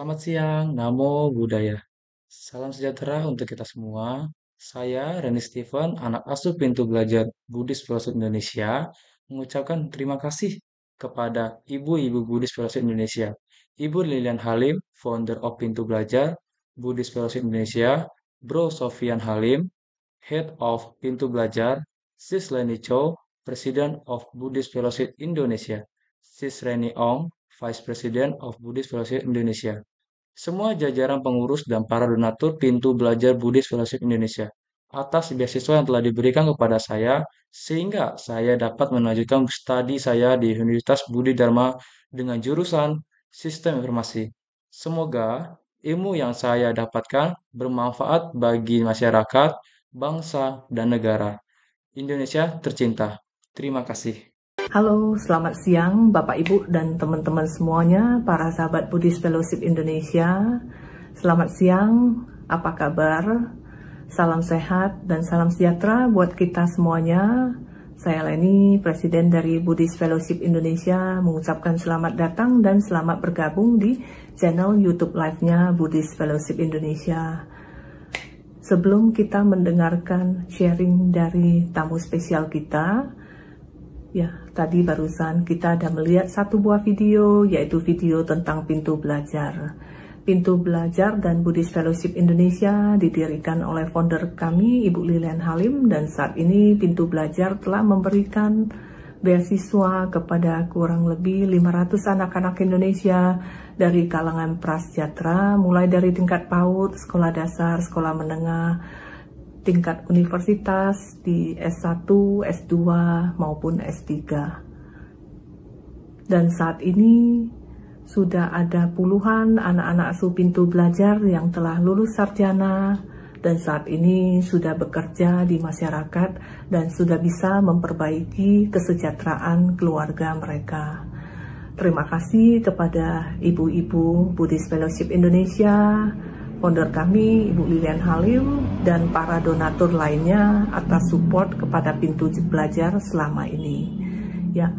Selamat siang, Namo Buddhaya. Salam sejahtera untuk kita semua. Saya Reni Steven, anak asuh Pintu Belajar Buddhist Fellowship Indonesia, mengucapkan terima kasih kepada Ibu-Ibu Buddhist Fellowship Indonesia, Ibu Lilian Halim, founder of Pintu Belajar Buddhist Fellowship Indonesia, Bro Sofian Halim, Head of Pintu Belajar, Sis Leni Chow, President of Buddhist Fellowship Indonesia, Sis Reni Ong, Vice President of Buddhist Fellowship Indonesia, semua jajaran pengurus dan para donatur Pintu Belajar Buddhist Fellowship Indonesia atas beasiswa yang telah diberikan kepada saya sehingga saya dapat melanjutkan studi saya di Universitas Budi Dharma dengan jurusan Sistem Informasi. Semoga ilmu yang saya dapatkan bermanfaat bagi masyarakat, bangsa, dan negara. Indonesia tercinta. Terima kasih. Halo, selamat siang Bapak Ibu dan teman-teman semuanya, para sahabat Buddhist Fellowship Indonesia. Selamat siang, apa kabar? Salam sehat dan salam sejahtera buat kita semuanya. Saya Leni, Presiden dari Buddhist Fellowship Indonesia, mengucapkan selamat datang dan selamat bergabung di channel YouTube Live-nya Buddhist Fellowship Indonesia. Sebelum kita mendengarkan sharing dari tamu spesial kita, ya, tadi barusan kita ada melihat satu buah video, yaitu video tentang Pintu Belajar. Pintu Belajar dan Buddhist Fellowship Indonesia didirikan oleh founder kami, Ibu Lilian Halim, dan saat ini Pintu Belajar telah memberikan beasiswa kepada kurang lebih 500 anak-anak Indonesia dari kalangan prasejahtera, mulai dari tingkat PAUD, sekolah dasar, sekolah menengah, tingkat universitas di S1, S2, maupun S3. Dan saat ini sudah ada puluhan anak-anak asuh Pintu Belajar yang telah lulus sarjana dan saat ini sudah bekerja di masyarakat dan sudah bisa memperbaiki kesejahteraan keluarga mereka. Terima kasih kepada ibu-ibu Buddhist Fellowship Indonesia, founder kami, Ibu Lilian Halim, dan para donatur lainnya atas support kepada Pintu Belajar selama ini. Ya,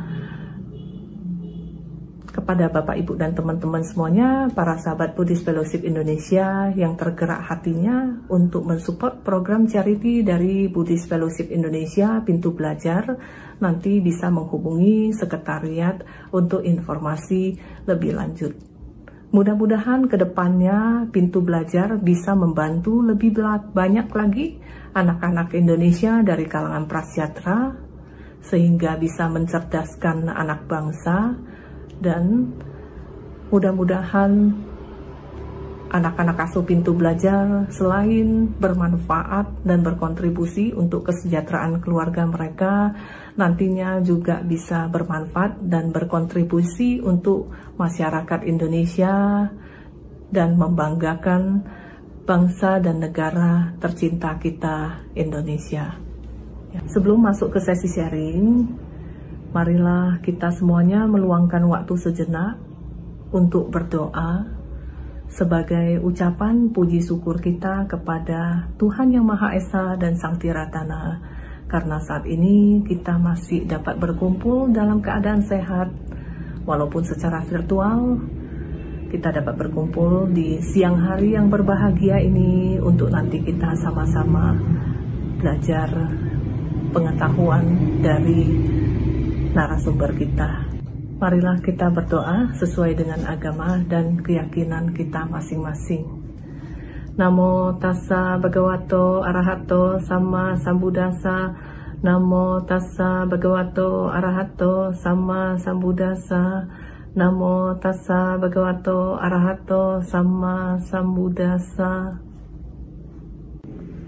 kepada Bapak, Ibu, dan teman-teman semuanya, para sahabat Buddhist Fellowship Indonesia yang tergerak hatinya untuk mensupport program charity dari Buddhist Fellowship Indonesia, Pintu Belajar, nanti bisa menghubungi sekretariat untuk informasi lebih lanjut. Mudah-mudahan ke depannya Pintu Belajar bisa membantu lebih banyak lagi anak-anak Indonesia dari kalangan prasejahtera sehingga bisa mencerdaskan anak bangsa, dan mudah-mudahan anak-anak asuh Pintu Belajar selain bermanfaat dan berkontribusi untuk kesejahteraan keluarga mereka, nantinya juga bisa bermanfaat dan berkontribusi untuk masyarakat Indonesia dan membanggakan bangsa dan negara tercinta kita, Indonesia. Sebelum masuk ke sesi sharing, marilah kita semuanya meluangkan waktu sejenak untuk berdoa sebagai ucapan puji syukur kita kepada Tuhan Yang Maha Esa dan Sang Tiratana, karena saat ini kita masih dapat berkumpul dalam keadaan sehat, walaupun secara virtual. Kita dapat berkumpul di siang hari yang berbahagia ini untuk nanti kita sama-sama belajar pengetahuan dari narasumber kita. Marilah kita berdoa sesuai dengan agama dan keyakinan kita masing-masing. Namo tassa bhagavato arahato sama sambuddhassa. Namo tassa bhagavato arahato sama sambuddhassa. Namo tassa bhagavato arahato sama sambuddhassa.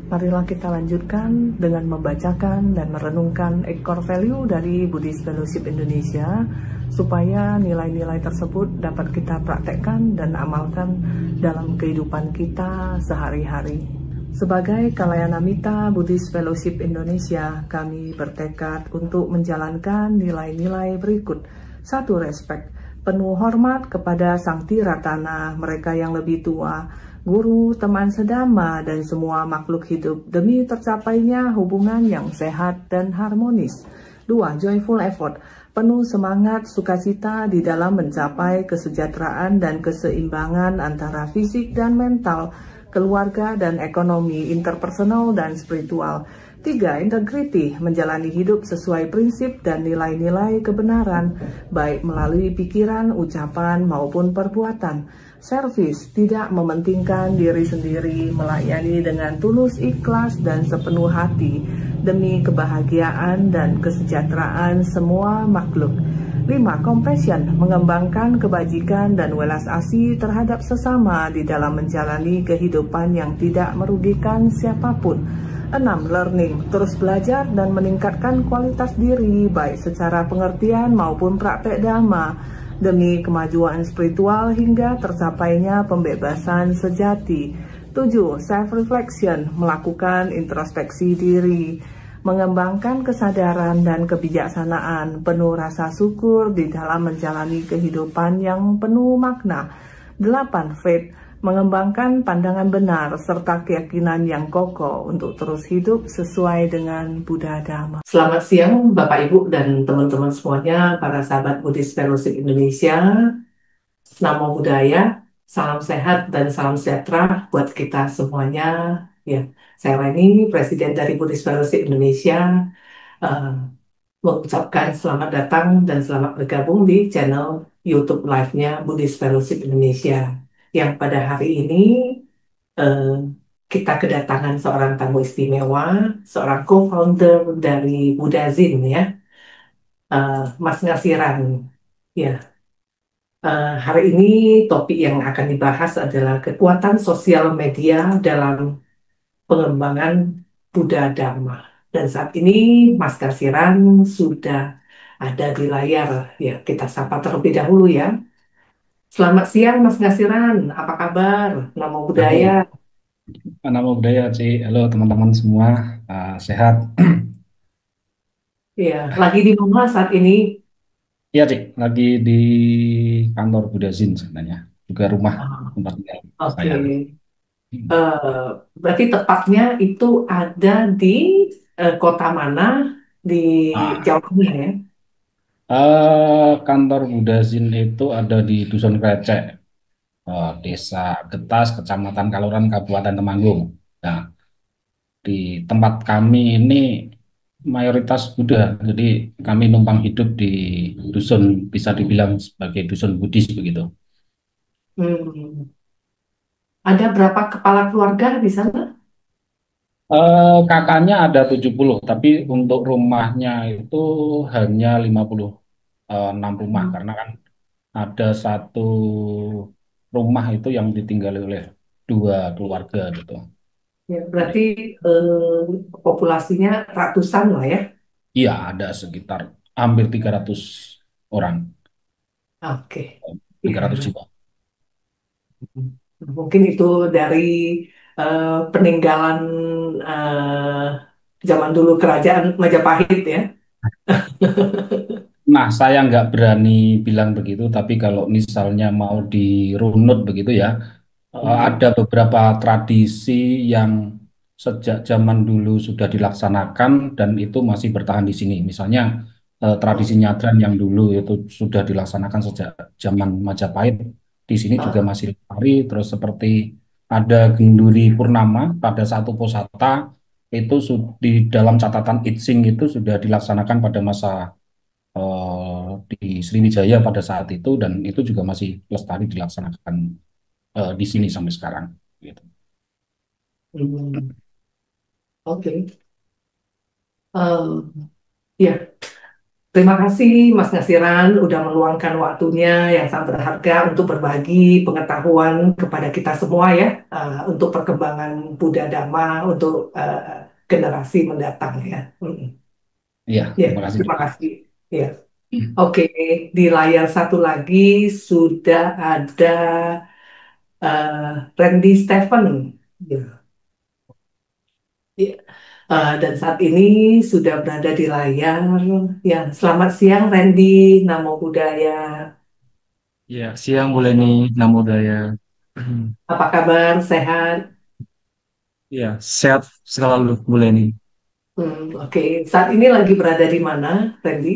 Marilah kita lanjutkan dengan membacakan dan merenungkan core value dari Buddhist Fellowship Indonesia, supaya nilai-nilai tersebut dapat kita praktekkan dan amalkan dalam kehidupan kita sehari-hari. Sebagai Kalayanamita Buddhist Fellowship Indonesia, kami bertekad untuk menjalankan nilai-nilai berikut. 1. Respek, penuh hormat kepada Sang Tiratana, mereka yang lebih tua, guru, teman sedama, dan semua makhluk hidup demi tercapainya hubungan yang sehat dan harmonis. 2. Joyful effort, penuh semangat sukacita di dalam mencapai kesejahteraan dan keseimbangan antara fisik dan mental, keluarga dan ekonomi, interpersonal dan spiritual. 3. Integrity, menjalani hidup sesuai prinsip dan nilai-nilai kebenaran, baik melalui pikiran, ucapan, maupun perbuatan. Service, tidak mementingkan diri sendiri, melayani dengan tulus ikhlas dan sepenuh hati, demi kebahagiaan dan kesejahteraan semua makhluk. 5. Compassion, mengembangkan kebajikan dan welas asih terhadap sesama di dalam menjalani kehidupan yang tidak merugikan siapapun. 6. Learning, terus belajar dan meningkatkan kualitas diri, baik secara pengertian maupun praktek dhamma, demi kemajuan spiritual hingga tercapainya pembebasan sejati. 7. Self-reflection, melakukan introspeksi diri, mengembangkan kesadaran dan kebijaksanaan, penuh rasa syukur di dalam menjalani kehidupan yang penuh makna. 8. Faith, mengembangkan pandangan benar serta keyakinan yang kokoh untuk terus hidup sesuai dengan Buddha Dharma. Selamat siang Bapak Ibu dan teman-teman semuanya, para sahabat Buddhist Fellowship Indonesia. Namo Buddhaya, salam sehat dan salam sejahtera buat kita semuanya. Ya, saya Reni, Presiden dari Buddhist Fellowship Indonesia, eh, mengucapkan selamat datang dan selamat bergabung di channel YouTube Live-nya Buddhist Fellowship Indonesia. Yang pada hari ini eh, kita kedatangan seorang tamu istimewa, seorang co-founder dari Buddha Zin ya, Mas Ngasiran. Ya, hari ini topik yang akan dibahas adalah kekuatan sosial media dalam pengembangan Buddha Dharma. Dan saat ini Mas Kasiran sudah ada di layar. Ya, kita sapa terlebih dahulu ya. Selamat siang Mas Kasiran, apa kabar? Namo Buddhaya. Halo, nama budaya, Ci. Halo teman-teman semua, sehat? Ya, lagi di rumah saat ini. Iya, Cik, lagi di kantor Budazin sebenarnya, juga rumah Ah, tempat tinggal Oke. saya. Eh, Berarti tepatnya itu ada di kota mana di Ah, Jawa Tengah ya? Kantor Budazin itu ada di Dusun Krecek, Desa Getas, Kecamatan Kaluran, Kabupaten Temanggung. Nah, di tempat kami ini mayoritas Buddha, jadi kami numpang hidup di dusun, bisa dibilang sebagai dusun Buddhis begitu. Hmm. Ada berapa kepala keluarga di sana? Kakaknya ada 70, tapi untuk rumahnya itu hanya 56 rumah, Hmm. karena kan ada satu rumah itu yang ditinggali oleh dua keluarga gitu. Ya, Jadi, berarti populasinya ratusan lah ya. iya ada sekitar hampir 300 orang, Oke. 300 Ya, jiwa. mungkin itu dari peninggalan zaman dulu kerajaan Majapahit ya. Nah, saya nggak berani bilang begitu, tapi kalau misalnya mau dirunut begitu ya, Hmm. ada beberapa tradisi yang sejak zaman dulu sudah dilaksanakan dan itu masih bertahan di sini. Misalnya tradisi Oh. nyadran yang dulu itu sudah dilaksanakan sejak zaman Majapahit, di sini juga Ah, masih lestari. Terus seperti ada Genduri Purnama pada satu Posata itu di dalam catatan I Ching itu sudah dilaksanakan pada masa di Sriwijaya pada saat itu dan itu juga masih lestari dilaksanakan di sini sampai sekarang. Gitu. hmm. Oke. Ya, terima kasih Mas Nasiran udah meluangkan waktunya yang sangat berharga untuk berbagi pengetahuan kepada kita semua ya, untuk perkembangan Buddha Dhamma untuk generasi mendatang ya. Iya, Ya, terima kasih terima juga. kasih. Ya, oke. Di layar satu lagi sudah ada Randy Stephen. Ya. Ya. Dan saat ini sudah berada di layar. Ya, selamat siang Randy, Namo Buddhaya. Ya, siang Bu Leni, Namo Buddhaya. Apa kabar? Sehat? Ya, sehat selalu Bu Leni. Oke. Saat ini lagi berada di mana, Randy?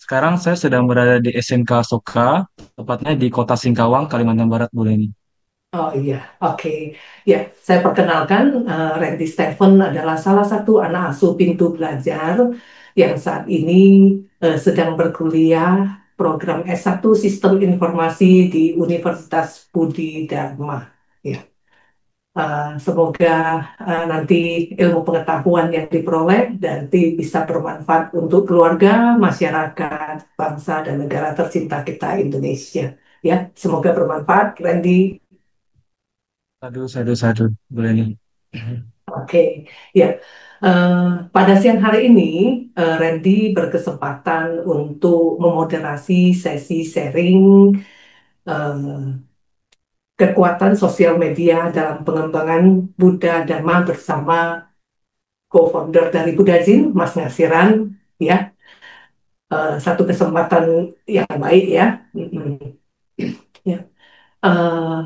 Sekarang saya sedang berada di SMK Soka, tepatnya di Kota Singkawang, Kalimantan Barat, Bu Leni. Oh iya, oke. Ya, saya perkenalkan Randy Stephen adalah salah satu anak asuh Pintu Belajar yang saat ini sedang berkuliah program S1 Sistem Informasi di Universitas Budi Dharma. Ya, semoga nanti ilmu pengetahuan yang diperoleh nanti bisa bermanfaat untuk keluarga, masyarakat, bangsa, dan negara tercinta kita Indonesia. Ya, semoga bermanfaat, Randy. Aduh, aduh, aduh, Bu Leni. Oke, ya. Eh, Pada siang hari ini, Randy berkesempatan untuk memoderasi sesi sharing eh, kekuatan sosial media dalam pengembangan Buddha Dhamma bersama co-founder dari Buddhazine, Mas Ngasiran. Ya, satu kesempatan yang baik ya. Mm-mm. Ya. Eh,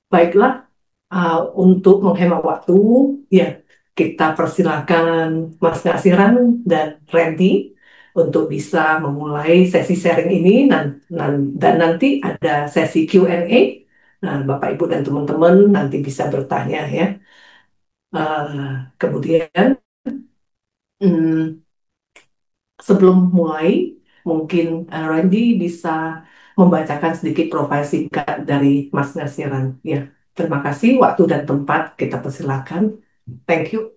Baiklah, untuk menghemat waktu, ya kita persilakan Mas Nasiran dan Randy untuk bisa memulai sesi sharing ini dan nanti ada sesi Q&A. Nah, Bapak Ibu dan teman-teman nanti bisa bertanya ya. Kemudian hmm, sebelum mulai, mungkin Randy bisa membacakan sedikit profil singkat dari Mas Nasiran. Ya, terima kasih. Waktu dan tempat kita persilakan. Thank you.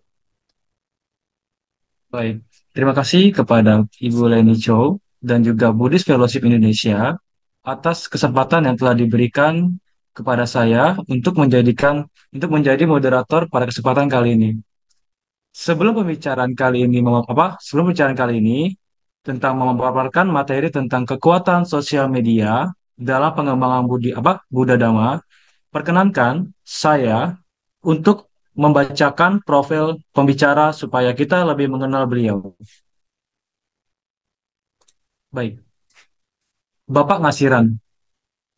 Baik, terima kasih kepada Ibu Leni Chow dan juga Buddhist Fellowship Indonesia atas kesempatan yang telah diberikan kepada saya untuk menjadi moderator pada kesempatan kali ini. Sebelum pembicaraan kali ini tentang memaparkan materi tentang kekuatan sosial media dalam pengembangan Buddha Dhamma, perkenankan saya untuk membacakan profil pembicara supaya kita lebih mengenal beliau. Baik, Bapak Ngasiran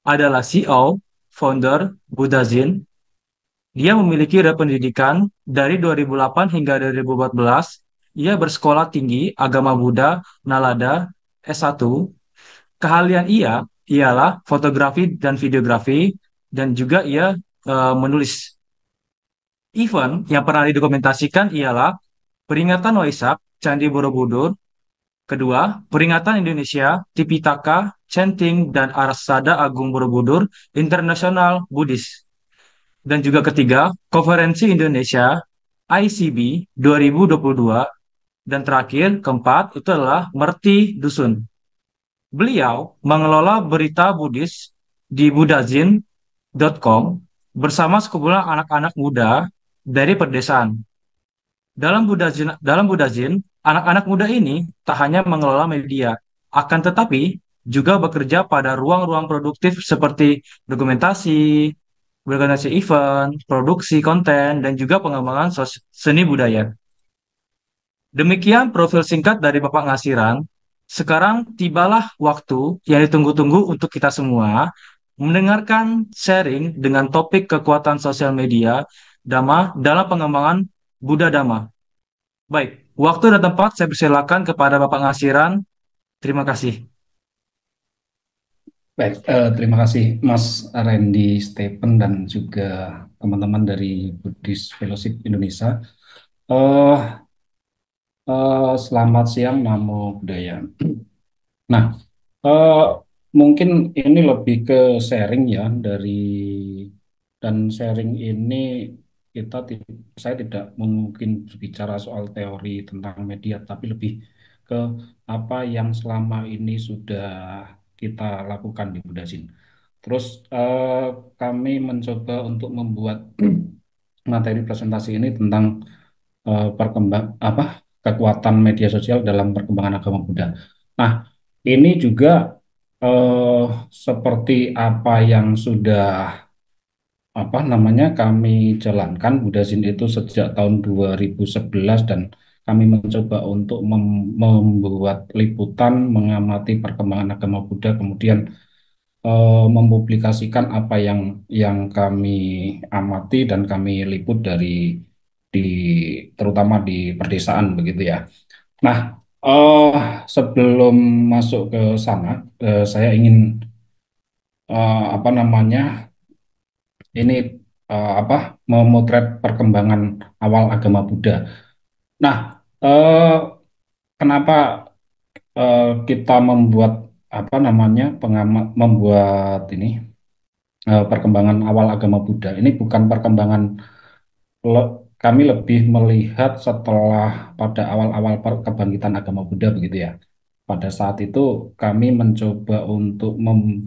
adalah CEO, founder Buddhazine. Dia memiliki pendidikan dari 2008 hingga 2014. Ia bersekolah tinggi agama Buddha, Nalada, S1. Keahlian ia ialah fotografi dan videografi, dan juga ia menulis. Event yang pernah didokumentasikan ialah peringatan Waisak, Candi Borobudur. Kedua, peringatan Indonesia, Tipitaka, Chanting, dan Arsada Agung Borobudur International Buddhist. Dan juga ketiga, Konferensi Indonesia ICB 2022. Dan terakhir, keempat, itu adalah Merti Dusun. Beliau mengelola berita Buddhis di buddhazine.com bersama sekumpulan anak-anak muda dari pedesaan. Dalam Buddhazine, anak-anak muda ini tak hanya mengelola media, akan tetapi juga bekerja pada ruang-ruang produktif seperti dokumentasi, organisasi event, produksi konten, dan juga pengembangan seni budaya. Demikian profil singkat dari Bapak Ngasiran. Sekarang tibalah waktu yang ditunggu-tunggu untuk kita semua mendengarkan sharing dengan topik kekuatan sosial media Dhamma dalam pengembangan Buddha Dhamma. Baik, waktu dan tempat saya persilakan kepada Bapak Ngasiran. Terima kasih. Baik, terima kasih Mas Randy Stephen dan juga teman-teman dari Buddhist Fellowship Indonesia. Eh Selamat siang, Namo Buddhaya. Nah, eh, mungkin ini lebih ke sharing ya dan sharing ini saya tidak mungkin berbicara soal teori tentang media, tapi lebih ke apa yang selama ini sudah kita lakukan di Budasin. Terus kami mencoba untuk membuat materi presentasi ini tentang perkembang apa kekuatan media sosial dalam perkembangan agama Buddha. Nah, ini juga eh, seperti apa yang sudah kami jalankan Buddhazine itu sejak tahun 2011 dan kami mencoba untuk membuat liputan mengamati perkembangan agama Buddha kemudian mempublikasikan apa yang kami amati dan kami liput di terutama di perdesaan begitu ya. Nah, eh Sebelum masuk ke sana, saya ingin apa namanya ini apa memotret perkembangan awal agama Buddha. Nah, eh, kenapa kita membuat apa namanya membuat ini perkembangan awal agama Buddha? Ini bukan perkembangan kami lebih melihat setelah pada awal-awal kebangkitan agama Buddha begitu ya. Pada saat itu kami mencoba untuk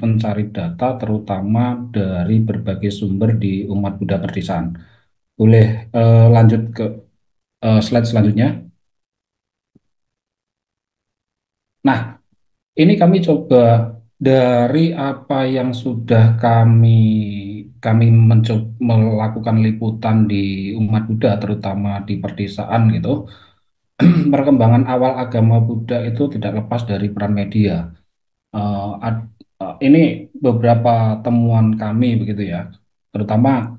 mencari data terutama dari berbagai sumber di umat Buddha Perdesaan. Boleh lanjut ke slide selanjutnya. Nah, ini kami coba dari apa yang sudah kami mencoba melakukan liputan di umat Buddha terutama di perdesaan gitu. Perkembangan awal agama Buddha itu tidak lepas dari peran media. Ini beberapa temuan kami begitu ya, terutama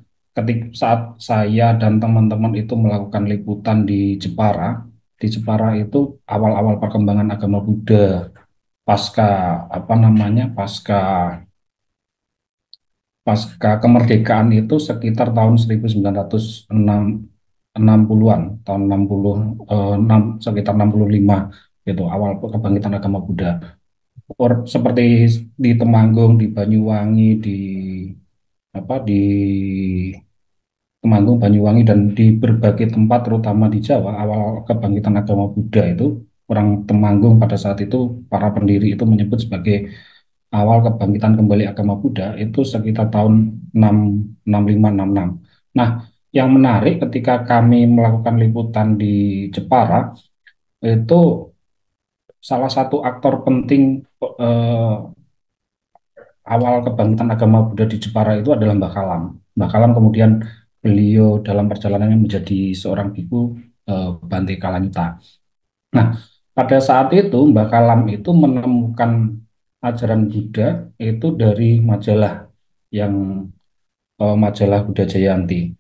saat saya dan teman-teman itu melakukan liputan di Jepara. Di Jepara itu awal-awal perkembangan agama Buddha pasca apa namanya pasca pasca kemerdekaan itu sekitar tahun 1960-an, tahun 66, sekitar 65 gitu awal kebangkitan agama Buddha. Seperti di Temanggung, di Banyuwangi, di Temanggung, Banyuwangi dan di berbagai tempat terutama di Jawa awal kebangkitan agama Buddha itu orang Temanggung pada saat itu para pendiri itu menyebut sebagai awal kebangkitan kembali agama Buddha itu sekitar tahun 65-66. Nah, yang menarik ketika kami melakukan liputan di Jepara itu salah satu aktor penting eh, awal kebangkitan agama Buddha di Jepara itu adalah Mbah Kalam. Mbah Kalam kemudian beliau dalam perjalanannya menjadi seorang biku Bante Kalanyuta. Nah, pada saat itu Mbah Kalam itu menemukan ajaran Buddha itu dari majalah yang majalah Buddha Jayanti.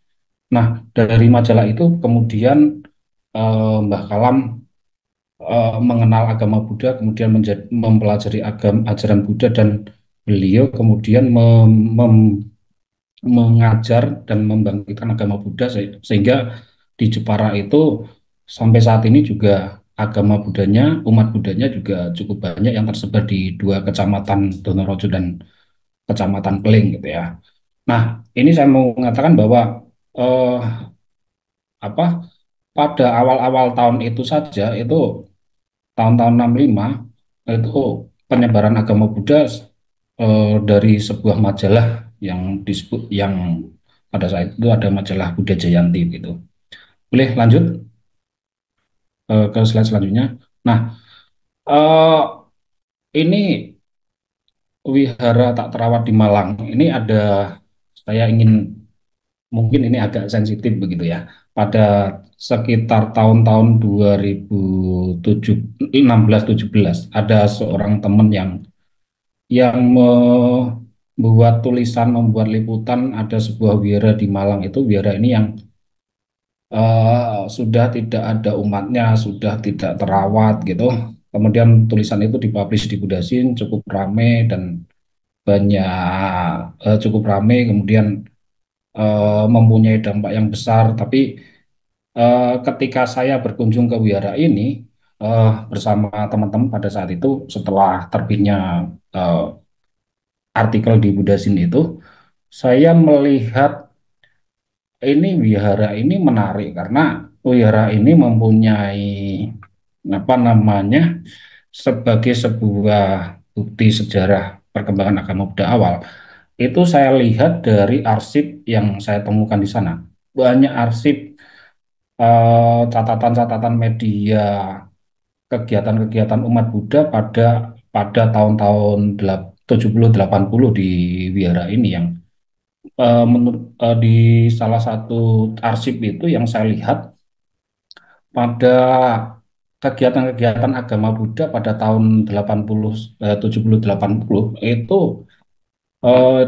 Nah, dari majalah itu kemudian Mbah Kalam mengenal agama Buddha, kemudian mempelajari ajaran Buddha dan beliau kemudian mengajar dan membangkitkan agama Buddha sehingga di Jepara itu sampai saat ini juga agama Buddhanya, umat Buddhanya juga cukup banyak yang tersebar di dua kecamatan Donorojo dan kecamatan Keling gitu ya. Nah, ini saya mau mengatakan bahwa eh, apa pada awal-awal tahun itu saja itu tahun-tahun 65 itu penyebaran agama Buddha dari sebuah majalah yang disebut yang pada saat itu ada majalah Buddha Jayanti gitu. Boleh lanjut ke slide selanjutnya. Nah, eh, ini Wihara Tak Terawat di Malang. Ini ada saya ingin mungkin ini agak sensitif begitu ya. Pada sekitar tahun-tahun 2016-17 ada seorang teman yang membuat tulisan, membuat liputan ada sebuah wihara di Malang itu wihara ini yang sudah tidak ada umatnya, sudah tidak terawat gitu. Kemudian tulisan itu dipublish di Budasin cukup ramai dan banyak cukup ramai, kemudian mempunyai dampak yang besar. Tapi ketika saya berkunjung ke wihara ini bersama teman-teman pada saat itu setelah terbitnya eh, artikel di Budasin itu, saya melihat ini wihara ini menarik karena wihara ini mempunyai apa namanya sebagai sebuah bukti sejarah perkembangan agama Buddha awal. Itu saya lihat dari arsip yang saya temukan di sana. Banyak arsip catatan-catatan media kegiatan-kegiatan umat Buddha pada pada tahun-tahun 70-80 di wihara ini yang di salah satu arsip itu yang saya lihat pada kegiatan-kegiatan agama Buddha pada tahun 80 70 80 itu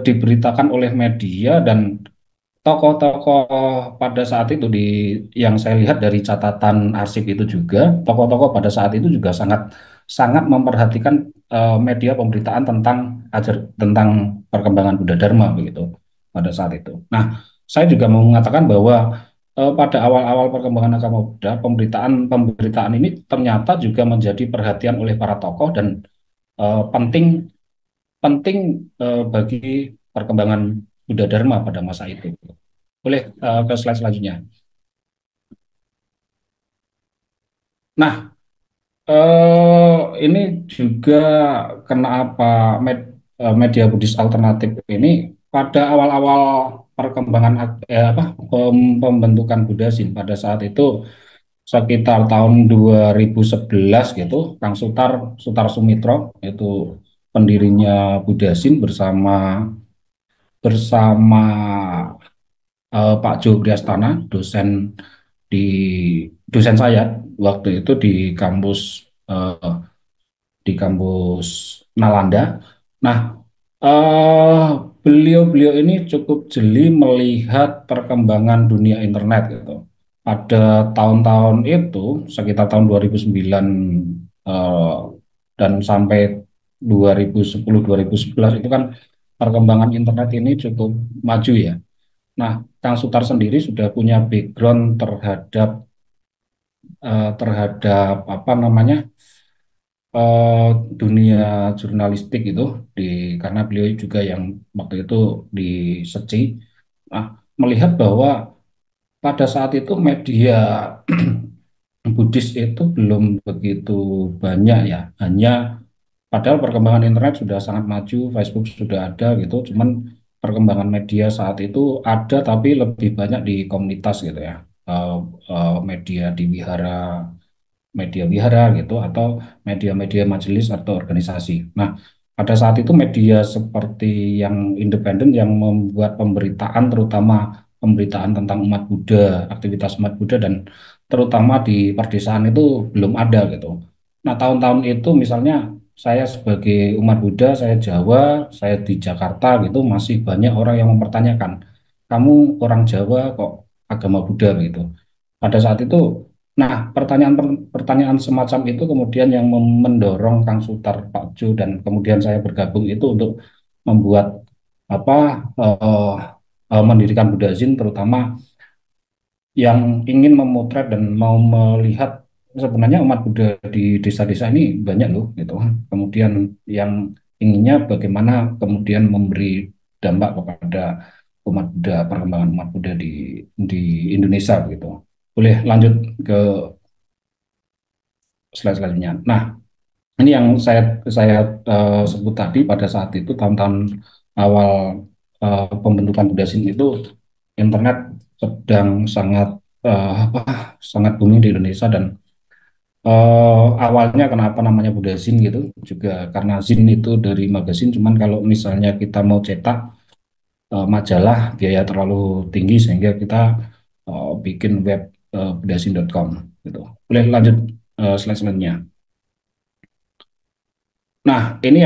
diberitakan oleh media dan tokoh-tokoh pada saat itu yang saya lihat dari catatan arsip itu juga tokoh-tokoh pada saat itu juga sangat sangat memperhatikan media pemberitaan tentang perkembangan Buddha Dharma begitu pada saat itu. Nah, saya juga mau mengatakan bahwa pada awal-awal perkembangan agama Buddha, pemberitaan ini ternyata juga menjadi perhatian oleh para tokoh dan penting penting bagi perkembangan Buddha Dharma pada masa itu. Boleh ke slide selanjutnya. Nah, ini juga kenapa media Buddhis alternatif ini pada awal-awal perkembangan pembentukan Buddha Sin pada saat itu sekitar tahun 2011 gitu, Kang Sutar Sumitro itu pendirinya Buddha Sin bersama bersama Pak Jo Priastana, di dosen saya waktu itu eh, di kampus Nalanda. Nah, eh, beliau-beliau ini cukup jeli melihat perkembangan dunia internet gitu. Pada tahun-tahun itu, sekitar tahun 2009 eh, dan sampai 2010-2011 itu kan perkembangan internet ini cukup maju ya. Nah, Kang Sutar sendiri sudah punya background terhadap apa namanya eh, dunia jurnalistik itu di karena beliau juga yang waktu itu di SECI. Nah, melihat bahwa pada saat itu media Buddhis itu belum begitu banyak ya, hanya padahal perkembangan internet sudah sangat maju, Facebook sudah ada gitu, cuman perkembangan media saat itu ada tapi lebih banyak di komunitas gitu ya. Eh, Media di media wihara gitu atau media-media majelis atau organisasi. Nah, pada saat itu media seperti yang independen yang membuat pemberitaan terutama pemberitaan tentang umat Buddha, aktivitas umat Buddha dan terutama di perdesaan itu belum ada gitu. Nah, tahun-tahun itu misalnya saya sebagai umat Buddha, saya Jawa, saya di Jakarta gitu masih banyak orang yang mempertanyakan, kamu orang Jawa kok agama Buddha gitu. Pada saat itu, nah pertanyaan semacam itu kemudian yang mendorong Kang Sutar, Pak Jo, dan kemudian saya bergabung itu untuk membuat apa mendirikan Buddha Zine, terutama yang ingin memotret dan mau melihat sebenarnya umat Buddha di desa-desa ini banyak loh gitu. Kemudian yang inginnya bagaimana kemudian memberi dampak kepada umat Buddha, perkembangan umat Buddha di Indonesia begitu. Boleh lanjut ke slide selanjutnya. Nah, ini yang saya sebut tadi pada saat itu tahun-tahun awal pembentukan Budasin itu internet sedang sangat booming di Indonesia dan awalnya kenapa namanya Budasin gitu juga karena zin itu dari magazin, cuman kalau misalnya kita mau cetak majalah biaya terlalu tinggi sehingga kita bikin web budasin.com gitu. Boleh lanjut slide selanjutnya. Nah, ini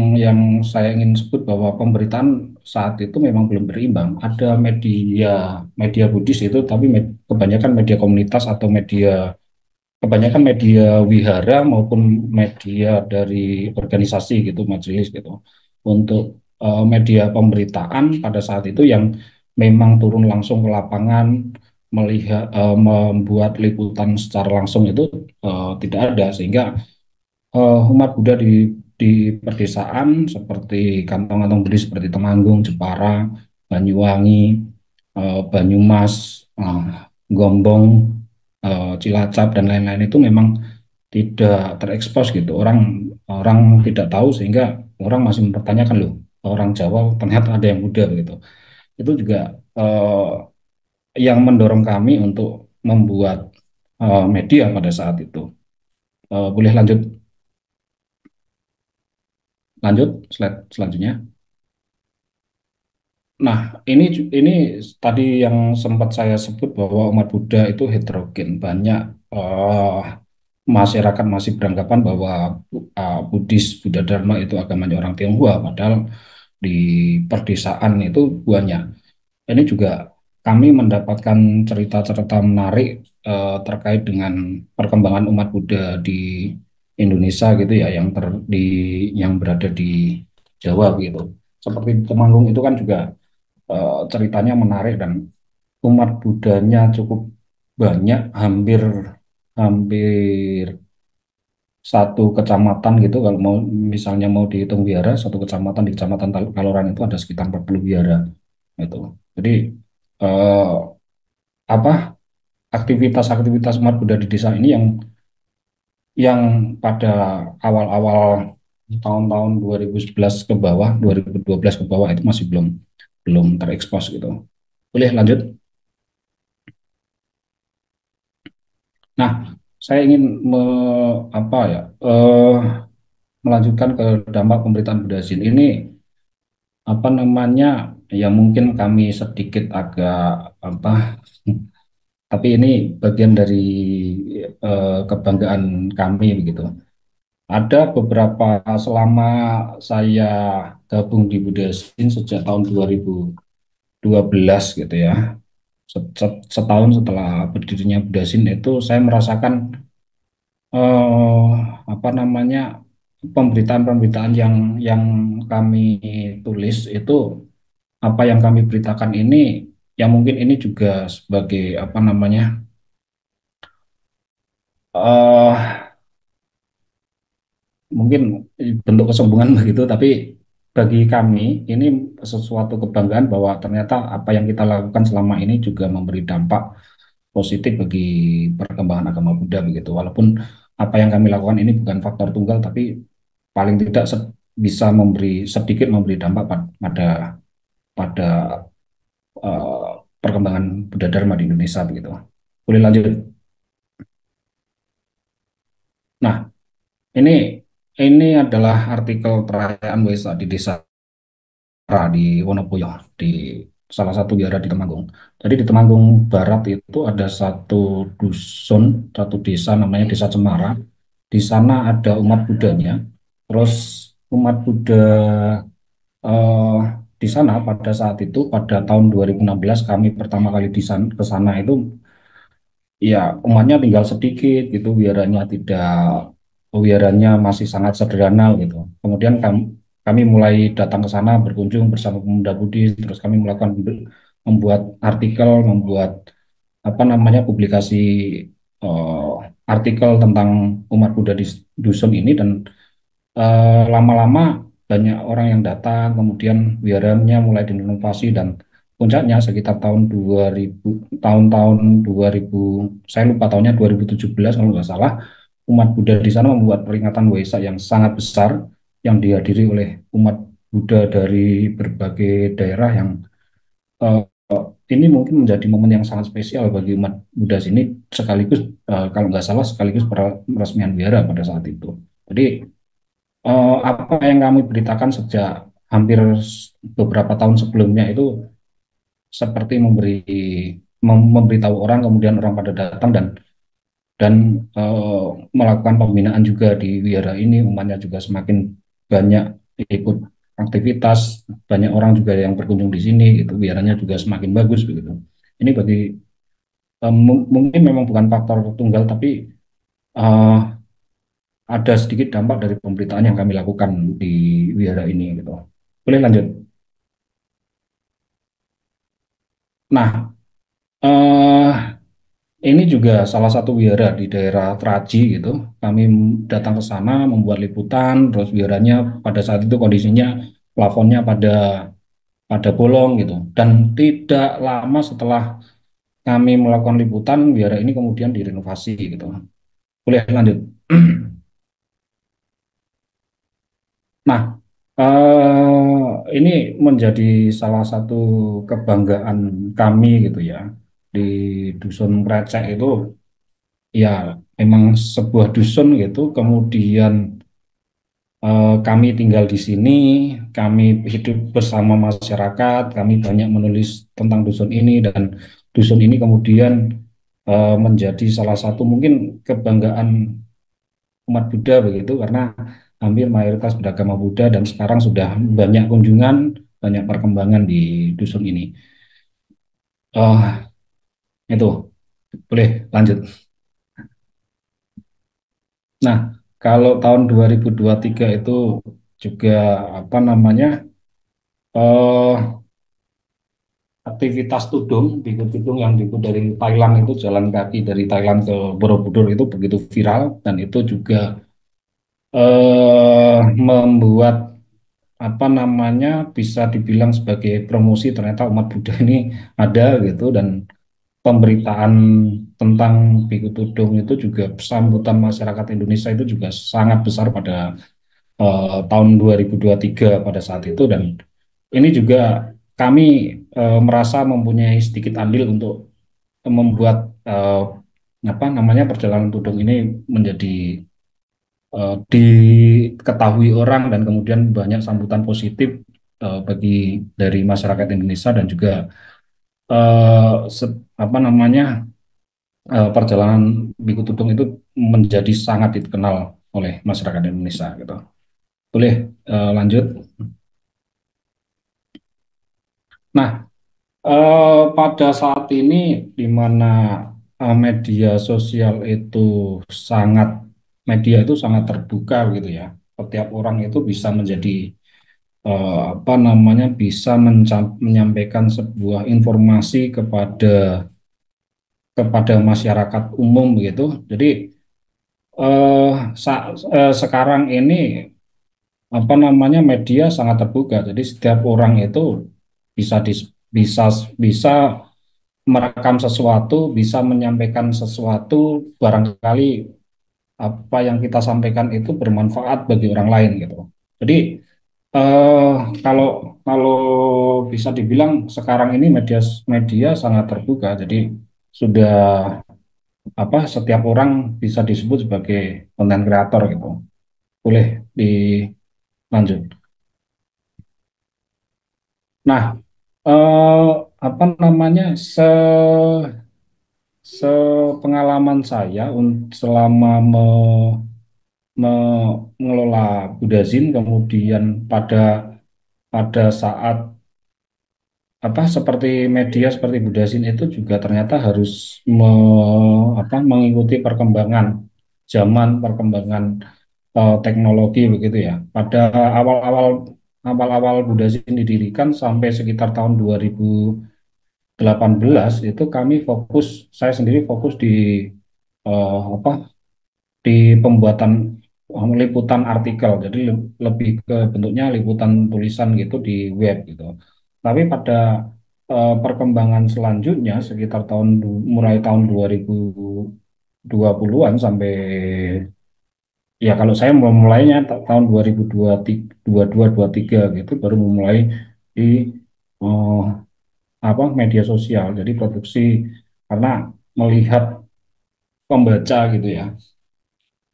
yang saya ingin sebut bahwa pemberitaan saat itu memang belum berimbang. Ada media media Buddhis itu, tapi kebanyakan media komunitas atau kebanyakan media wihara maupun media dari organisasi gitu, majelis gitu. Untuk media pemberitaan pada saat itu yang memang turun langsung ke lapangan, membuat liputan secara langsung itu tidak ada sehingga umat Buddha di perdesaan seperti kantong-kantong Buddhis seperti Temanggung, Jepara, Banyuwangi, Banyumas, eh, Gombong, Cilacap dan lain-lain itu memang tidak terekspos gitu. Orang orang tidak tahu sehingga orang masih mempertanyakan loh, orang Jawa ternyata ada yang Buddha begitu. Itu juga eh, yang mendorong kami untuk membuat media pada saat itu. Boleh lanjut slide selanjutnya. Nah, ini tadi yang sempat saya sebut bahwa umat Buddha itu heterogen. Banyak eh, masyarakat masih beranggapan bahwa Buddhis, Buddha Dharma itu agamanya orang Tionghoa, padahal di perdesaan itu banyak. ini juga kami mendapatkan cerita-cerita menarik terkait dengan perkembangan umat Buddha di Indonesia gitu ya, yang berada di Jawa gitu. Seperti Temanggung itu kan juga ceritanya menarik dan umat Buddhanya cukup banyak, hampir hampir satu kecamatan gitu. Kalau mau misalnya mau dihitung biara, satu kecamatan di Kecamatan Kaloran itu ada sekitar 40 biara gitu. Jadi eh, apa aktivitas-aktivitas umat Buddha di desa ini yang pada awal-awal tahun-tahun 2011 ke bawah, 2012 ke bawah itu masih belum belum terekspos gitu. Boleh lanjut? Nah, saya ingin apa ya melanjutkan ke dampak pemberitaan Buddha Zine ini apa namanya ya mungkin kami sedikit agak apa tapi ini bagian dari kebanggaan kami begitu. Ada beberapa selama saya gabung di Budasin sejak tahun 2012 gitu ya. Setahun setelah berdirinya Budasin itu saya merasakan eh, apa namanya pemberitaan-pemberitaan yang kami tulis itu apa yang kami beritakan ini ya mungkin ini juga sebagai apa namanya eh mungkin bentuk kesombongan begitu, tapi bagi kami ini sesuatu kebanggaan bahwa ternyata apa yang kita lakukan selama ini juga memberi dampak positif bagi perkembangan agama Buddha begitu. Walaupun apa yang kami lakukan ini bukan faktor tunggal, tapi paling tidak bisa sedikit memberi dampak pada pada eh, perkembangan Buddha Dharma di Indonesia begitu. Boleh lanjut. Nah, ini ini adalah artikel perayaan Waisak di desa di Wonosobo di salah satu biara di Temanggung. Jadi di Temanggung Barat itu ada satu dusun, satu desa namanya Desa Cemara. Di sana ada umat Buddhanya. Terus umat Buddha eh, di sana pada saat itu pada tahun 2016 kami pertama kali ke sana itu ya umatnya tinggal sedikit gitu, wiaranya masih sangat sederhana gitu. Kemudian kami mulai datang ke sana berkunjung bersama pemuda Buddhis, terus kami melakukan membuat artikel, membuat apa namanya publikasi eh, artikel tentang umat Buddha di dusun ini dan lama-lama banyak orang yang datang, kemudian wiaranya mulai direnovasi dan puncaknya sekitar tahun-tahun 2000, saya lupa tahunnya 2017 kalau nggak salah, umat Buddha di sana membuat peringatan Waisak yang sangat besar yang dihadiri oleh umat Buddha dari berbagai daerah yang eh, ini mungkin menjadi momen yang sangat spesial bagi umat Buddha sini sekaligus kalau nggak salah sekaligus peresmian wihara pada saat itu. Jadi apa yang kami beritakan sejak hampir beberapa tahun sebelumnya itu seperti memberitahu orang, kemudian orang pada datang dan eh, melakukan pembinaan juga di wihara ini, umatnya juga semakin banyak ikut aktivitas, banyak orang juga yang berkunjung di sini, itu wiharanya juga semakin bagus begitu. Ini mungkin memang bukan faktor tunggal, tapi eh, ada sedikit dampak dari pemberitaan yang kami lakukan di wihara ini gitu. Boleh lanjut. Nah, eh ini juga salah satu wihara di daerah Teraji gitu. Kami datang ke sana membuat liputan, terus wiharanya pada saat itu kondisinya plafonnya pada bolong gitu. Dan tidak lama setelah kami melakukan liputan, wihara ini kemudian direnovasi gitu. Boleh lanjut. Nah, ini menjadi salah satu kebanggaan kami gitu ya. Di Dusun Krecek itu ya memang sebuah dusun gitu. Kemudian kami tinggal di sini, kami hidup bersama masyarakat, kami banyak menulis tentang dusun ini dan dusun ini kemudian menjadi salah satu mungkin kebanggaan umat Buddha begitu karena hampir mayoritas beragama Buddha dan sekarang sudah banyak kunjungan, banyak perkembangan di dusun ini. Oh, itu boleh lanjut. Nah, kalau tahun 2023 itu juga apa namanya eh aktivitas tudung, pikul tudung yang diikut dari Thailand itu jalan kaki dari Thailand ke Borobudur itu begitu viral dan itu juga membuat apa namanya bisa dibilang sebagai promosi ternyata umat Buddha ini ada gitu dan pemberitaan tentang Biku Tudung itu juga sambutan masyarakat Indonesia itu juga sangat besar pada tahun 2023 pada saat itu dan ini juga kami merasa mempunyai sedikit andil untuk membuat apa namanya perjalanan tudung ini menjadi diketahui orang dan kemudian banyak sambutan positif bagi dari masyarakat Indonesia dan juga apa namanya perjalanan Biku Tudung itu menjadi sangat dikenal oleh masyarakat Indonesia gitu. Boleh lanjut. Nah, pada saat ini di mana media sosial itu sangat media itu sangat terbuka gitu ya. Setiap orang itu bisa menjadi apa namanya bisa menyampaikan sebuah informasi kepada masyarakat umum begitu. Jadi sekarang ini apa namanya media sangat terbuka. Jadi setiap orang itu bisa bisa bisa merekam sesuatu, bisa menyampaikan sesuatu, barangkali apa yang kita sampaikan itu bermanfaat bagi orang lain gitu. Jadi eh, kalau kalau bisa dibilang sekarang ini media media sangat terbuka. Jadi sudah apa setiap orang bisa disebut sebagai konten kreator gitu. Boleh dilanjut. Nah, eh, apa namanya sepengalaman saya selama mengelola Budazin, kemudian pada saat apa seperti media seperti Budazin itu juga ternyata harus mengikuti perkembangan zaman, perkembangan teknologi begitu ya. Pada awal-awal awal-awal Budazin didirikan sampai sekitar tahun 2018 itu kami fokus, saya sendiri fokus di apa di pembuatan liputan artikel. Jadi lebih ke bentuknya liputan tulisan gitu di web gitu. Tapi pada perkembangan selanjutnya sekitar mulai tahun 2020-an sampai ya kalau saya memulainya tahun 2022-2023 gitu baru memulai di eh, apa media sosial. Jadi produksi karena melihat pembaca gitu ya.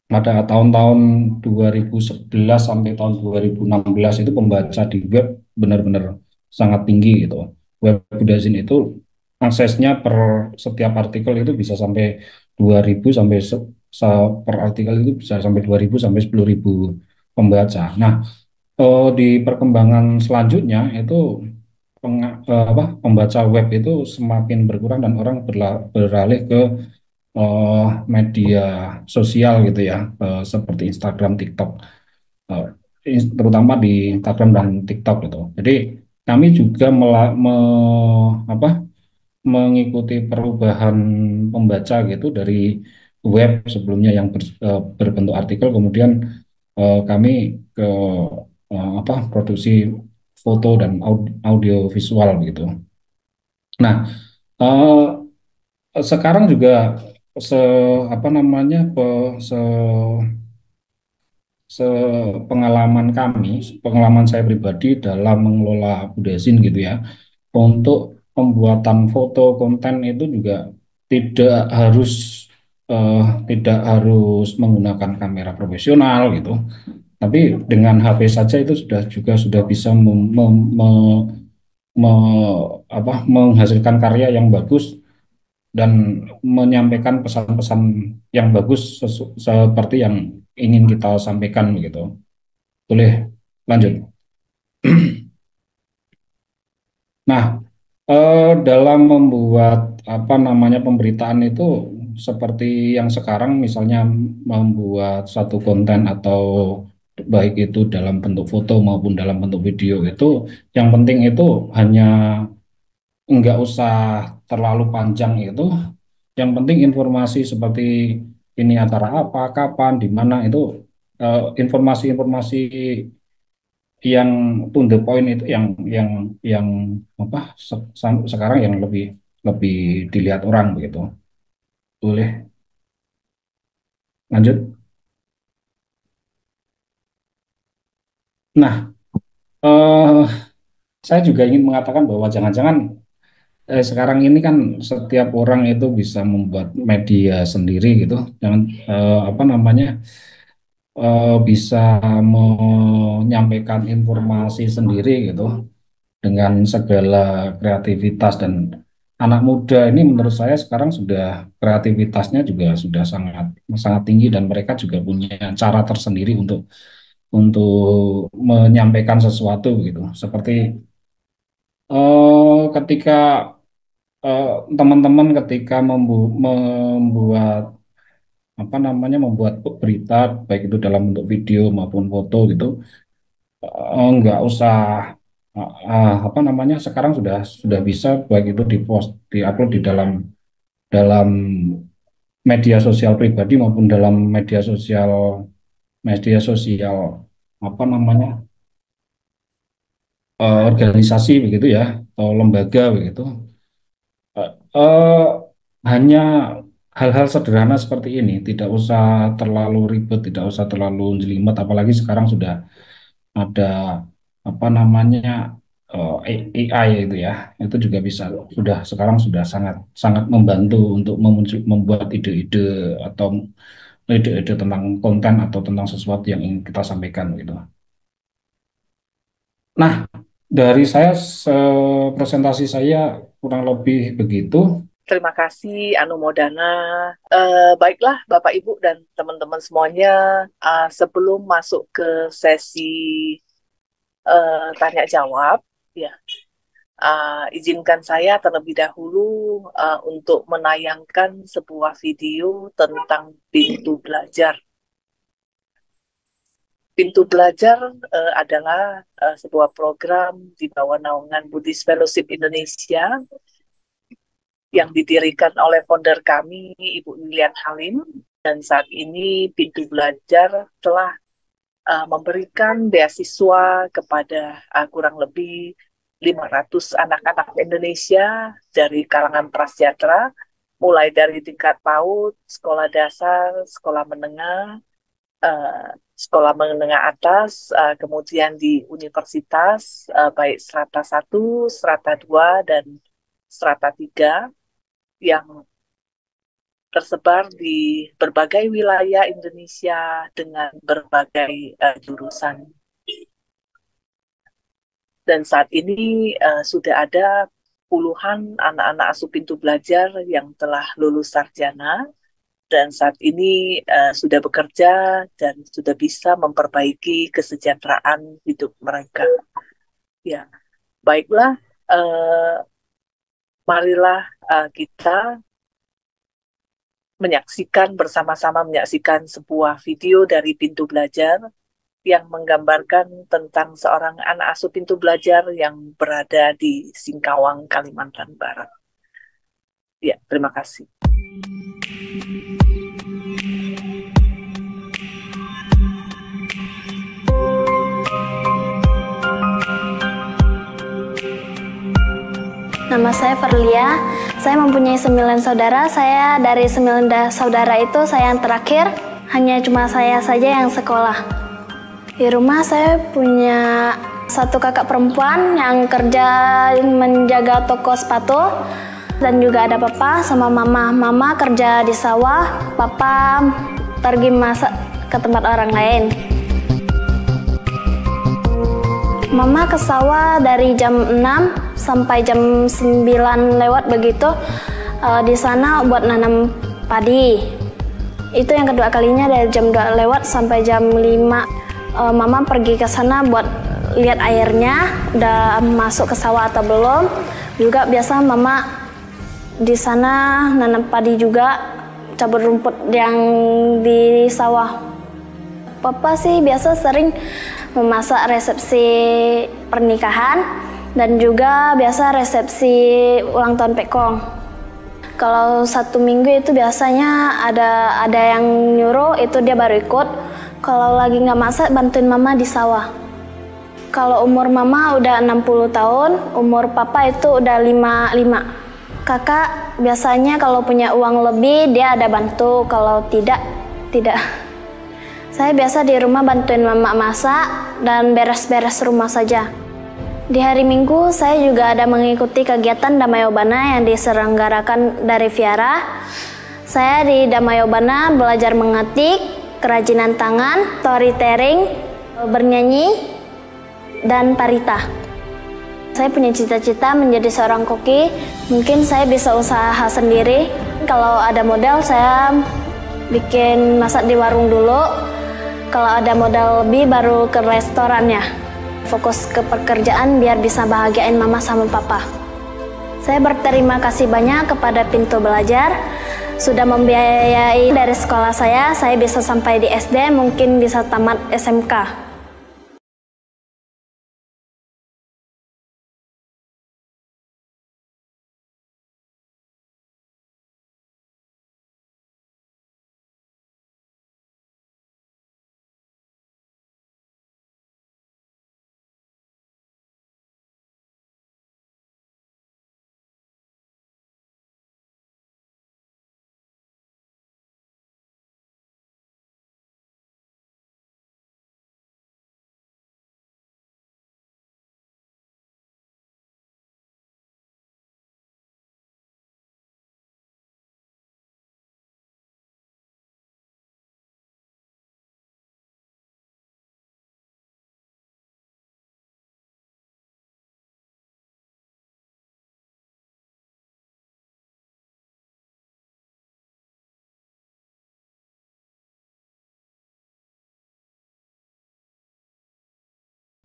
Pada tahun-tahun 2011 sampai tahun 2016 itu pembaca di web benar-benar sangat tinggi gitu. Web Budazin itu aksesnya per setiap artikel itu bisa sampai 2.000 sampai per artikel itu bisa sampai 2.000 sampai 10.000 pembaca. Nah, di perkembangan selanjutnya itu pembaca web itu semakin berkurang dan orang beralih ke media sosial gitu ya, seperti Instagram, TikTok, eh, terutama di Instagram dan TikTok gitu. Jadi kami juga apa, mengikuti perubahan pembaca gitu dari web sebelumnya yang berbentuk artikel, kemudian kami ke apa produksi foto dan audio visual gitu. Nah, sekarang juga se apa namanya se sepengalaman kami, pengalaman saya pribadi dalam mengelola Budazin gitu ya, untuk pembuatan foto konten itu juga tidak harus tidak harus menggunakan kamera profesional gitu, tapi dengan HP saja itu sudah bisa menghasilkan karya yang bagus dan menyampaikan pesan-pesan yang bagus seperti yang ingin kita sampaikan gitu. Boleh lanjut. Nah, Dalam membuat apa namanya pemberitaan itu seperti yang sekarang misalnya membuat satu konten atau baik itu dalam bentuk foto maupun dalam bentuk video itu yang penting itu hanya nggak usah terlalu panjang itu yang penting informasi seperti ini acara apa kapan di mana itu informasi-informasi yang to the point itu yang apa sekarang yang lebih lebih dilihat orang begitu. Boleh lanjut. Nah, eh, saya juga ingin mengatakan bahwa jangan-jangan sekarang ini kan setiap orang itu bisa membuat media sendiri gitu. Jangan apa namanya bisa menyampaikan informasi sendiri gitu dengan segala kreativitas dan anak muda ini menurut saya sekarang sudah kreativitasnya juga sudah sangat sangat tinggi dan mereka juga punya cara tersendiri untuk menyampaikan sesuatu gitu. Seperti ketika eh, teman-teman ketika membuat apa namanya membuat berita baik itu dalam bentuk video maupun foto gitu nggak usah apa namanya sekarang sudah bisa baik itu dipost diupload di dalam dalam media sosial pribadi maupun dalam media sosial apa namanya organisasi begitu ya atau lembaga begitu. Eh, Hanya hal-hal sederhana seperti ini, tidak usah terlalu ribet, tidak usah terlalu jelimet, apalagi sekarang sudah ada apa namanya AI itu ya, itu juga bisa sudah sekarang sudah sangat sangat membantu untuk membuat ide-ide atau ide-ide tentang konten atau tentang sesuatu yang ingin kita sampaikan gitu. Nah, dari saya presentasi saya kurang lebih begitu. Terima kasih Anu Modana. Baiklah Bapak Ibu dan teman-teman semuanya, sebelum masuk ke sesi tanya jawab, ya, izinkan saya terlebih dahulu untuk menayangkan sebuah video tentang pintu belajar. Pintu Belajar adalah sebuah program di bawah naungan Buddhist Fellowship Indonesia yang didirikan oleh founder kami, Ibu Lilian Halim. Dan saat ini Pintu Belajar telah memberikan beasiswa kepada kurang lebih 500 anak-anak Indonesia dari kalangan prasejahtera, mulai dari tingkat PAUD, sekolah dasar, sekolah menengah, sekolah menengah atas, kemudian di universitas, baik strata 1, strata 2, dan strata 3, yang tersebar di berbagai wilayah Indonesia dengan berbagai jurusan. Dan saat ini sudah ada puluhan anak-anak asuh Pintu Belajar yang telah lulus sarjana, dan saat ini sudah bekerja dan sudah bisa memperbaiki kesejahteraan hidup mereka. Ya, baiklah, marilah kita bersama-sama menyaksikan sebuah video dari Pintu Belajar yang menggambarkan tentang seorang anak asuh Pintu Belajar yang berada di Singkawang, Kalimantan Barat. Ya, terima kasih. Nama saya Verlia, saya mempunyai 9 saudara. Saya dari 9 saudara itu saya yang terakhir, hanya cuma saya saja yang sekolah. Di rumah saya punya satu kakak perempuan yang kerja menjaga toko sepatu, dan juga ada papa sama mama. Mama kerja di sawah, papa pergi masak ke tempat orang lain. Mama ke sawah dari jam 6 sampai jam 9 lewat begitu, di sana buat nanam padi. Itu yang kedua kalinya dari jam 2 lewat sampai jam 5. Mama pergi ke sana buat lihat airnya udah masuk ke sawah atau belum. Juga biasa mama di sana nanam padi juga, cabut rumput yang di sawah. Papa sih biasa sering memasak resepsi pernikahan dan juga biasa resepsi ulang tahun Pekong. Kalau 1 minggu itu biasanya ada yang nyuruh, itu dia baru ikut. Kalau lagi nggak masak, bantuin mama di sawah. Kalau umur mama udah 60 tahun, umur papa itu udah 55. Kakak biasanya kalau punya uang lebih, dia ada bantu. Kalau tidak. Saya biasa di rumah bantuin mama masak dan beres-beres rumah saja. Di hari Minggu, saya juga ada mengikuti kegiatan Damayobana yang diselenggarakan dari Viara. Saya di Damayobana belajar mengetik, kerajinan tangan, storytelling, bernyanyi, dan parita. Saya punya cita-cita menjadi seorang koki. Mungkin saya bisa usaha sendiri. Kalau ada modal, saya bikin masak di warung dulu. Kalau ada modal lebih, baru ke restorannya. Fokus ke pekerjaan biar bisa bahagiain mama sama papa. Saya berterima kasih banyak kepada Pintu Belajar sudah membiayai dari sekolah saya bisa sampai di SD, mungkin bisa tamat SMK.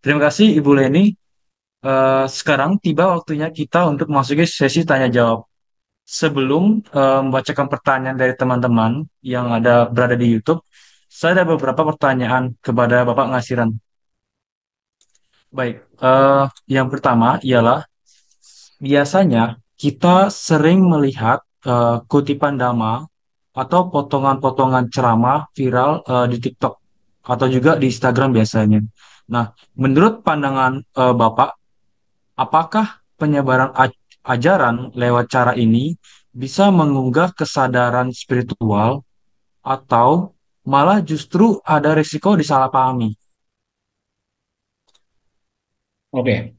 Terima kasih Ibu Leni. Sekarang tiba waktunya kita untuk masuki sesi tanya jawab. Sebelum membacakan pertanyaan dari teman-teman yang berada di YouTube, saya ada beberapa pertanyaan kepada Bapak Ngasiran. Baik, yang pertama ialah biasanya kita sering melihat kutipan dhamma atau potongan-potongan ceramah viral di TikTok atau juga di Instagram biasanya. Nah, menurut pandangan Bapak, apakah penyebaran ajaran lewat cara ini bisa mengunggah kesadaran spiritual atau malah justru ada risiko disalahpahami? Oke.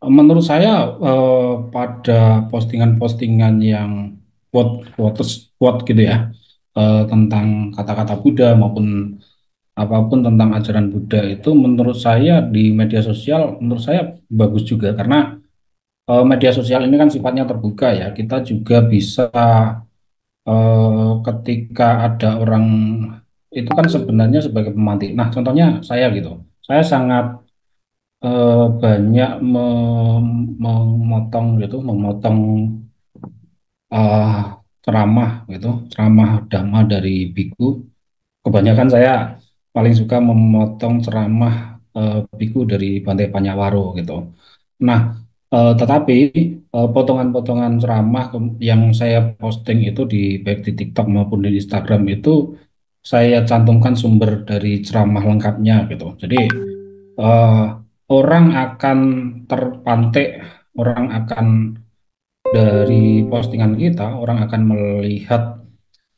Menurut saya pada postingan-postingan yang quote gitu ya, tentang kata-kata Buddha maupun apapun tentang ajaran Buddha itu, menurut saya di media sosial menurut saya bagus juga, karena media sosial ini kan sifatnya terbuka ya. Kita juga bisa ketika ada orang itu kan sebenarnya sebagai pemantik. Nah, contohnya saya gitu. Saya sangat banyak memotong eh, ceramah gitu, ceramah dhamma dari biku. Kebanyakan saya paling suka memotong ceramah biku dari Bante Panyawaro gitu. Nah, tetapi potongan-potongan ceramah yang saya posting itu di baik di TikTok maupun di Instagram itu saya cantumkan sumber dari ceramah lengkapnya gitu. Jadi eh, orang akan terpantik, orang akan dari postingan kita, orang akan melihat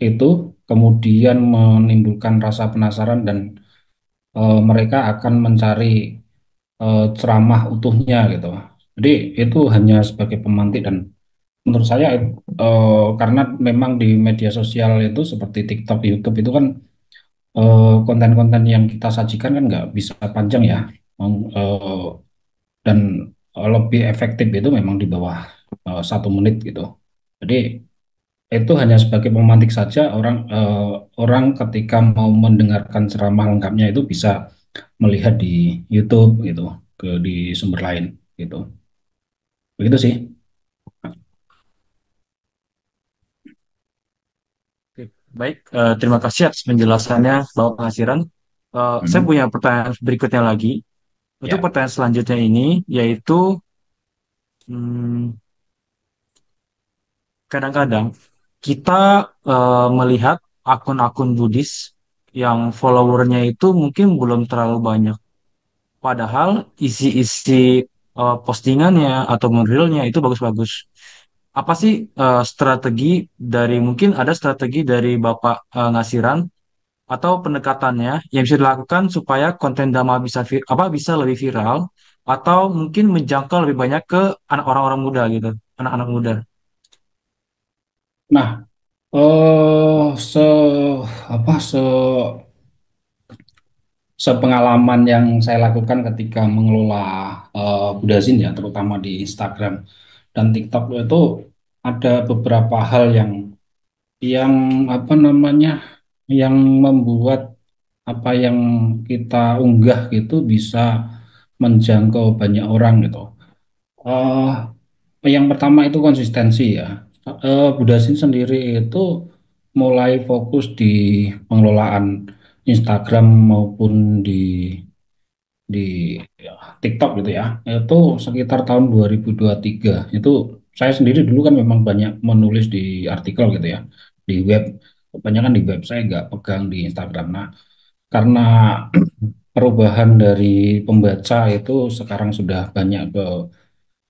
itu, kemudian menimbulkan rasa penasaran dan mereka akan mencari ceramah utuhnya gitu. Jadi itu hanya sebagai pemantik, dan menurut saya karena memang di media sosial itu seperti TikTok, YouTube itu kan konten-konten yang kita sajikan kan nggak bisa panjang ya. Eh, dan lebih efektif itu memang di bawah 1 menit gitu. Jadi itu hanya sebagai pemantik saja, orang ketika mau mendengarkan ceramah lengkapnya itu bisa melihat di YouTube gitu, di sumber lain gitu. Begitu sih. Oke, baik, terima kasih atas penjelasannya, Bapak Penghasiran. Saya Hmm, punya pertanyaan berikutnya lagi. Untuk ya. pertanyaan selanjutnya ini, yaitu hmm, kadang-kadang kita melihat akun-akun Buddhis yang followernya itu mungkin belum terlalu banyak. Padahal isi-isi postingannya atau reelnya itu bagus-bagus. Apa sih strategi dari mungkin ada strategi dari Bapak Ngasiran atau pendekatannya yang bisa dilakukan supaya konten Dhamma bisa bisa lebih viral atau mungkin menjangkau lebih banyak ke anak orang-orang muda gitu, anak-anak muda. Nah, eh se apa se sepengalaman yang saya lakukan ketika mengelola Budazin ya, terutama di Instagram dan TikTok itu ada beberapa hal yang apa namanya yang membuat apa yang kita unggah gitu bisa menjangkau banyak orang gitu. Eh, yang pertama itu konsistensi ya. Budasin sendiri itu mulai fokus di pengelolaan Instagram maupun di ya, TikTok gitu ya. Itu sekitar tahun 2023. Itu saya sendiri dulu kan memang banyak menulis di artikel gitu ya, di web. Kebanyakan di web, saya nggak pegang di Instagram. Nah, karena perubahan dari pembaca itu sekarang sudah banyak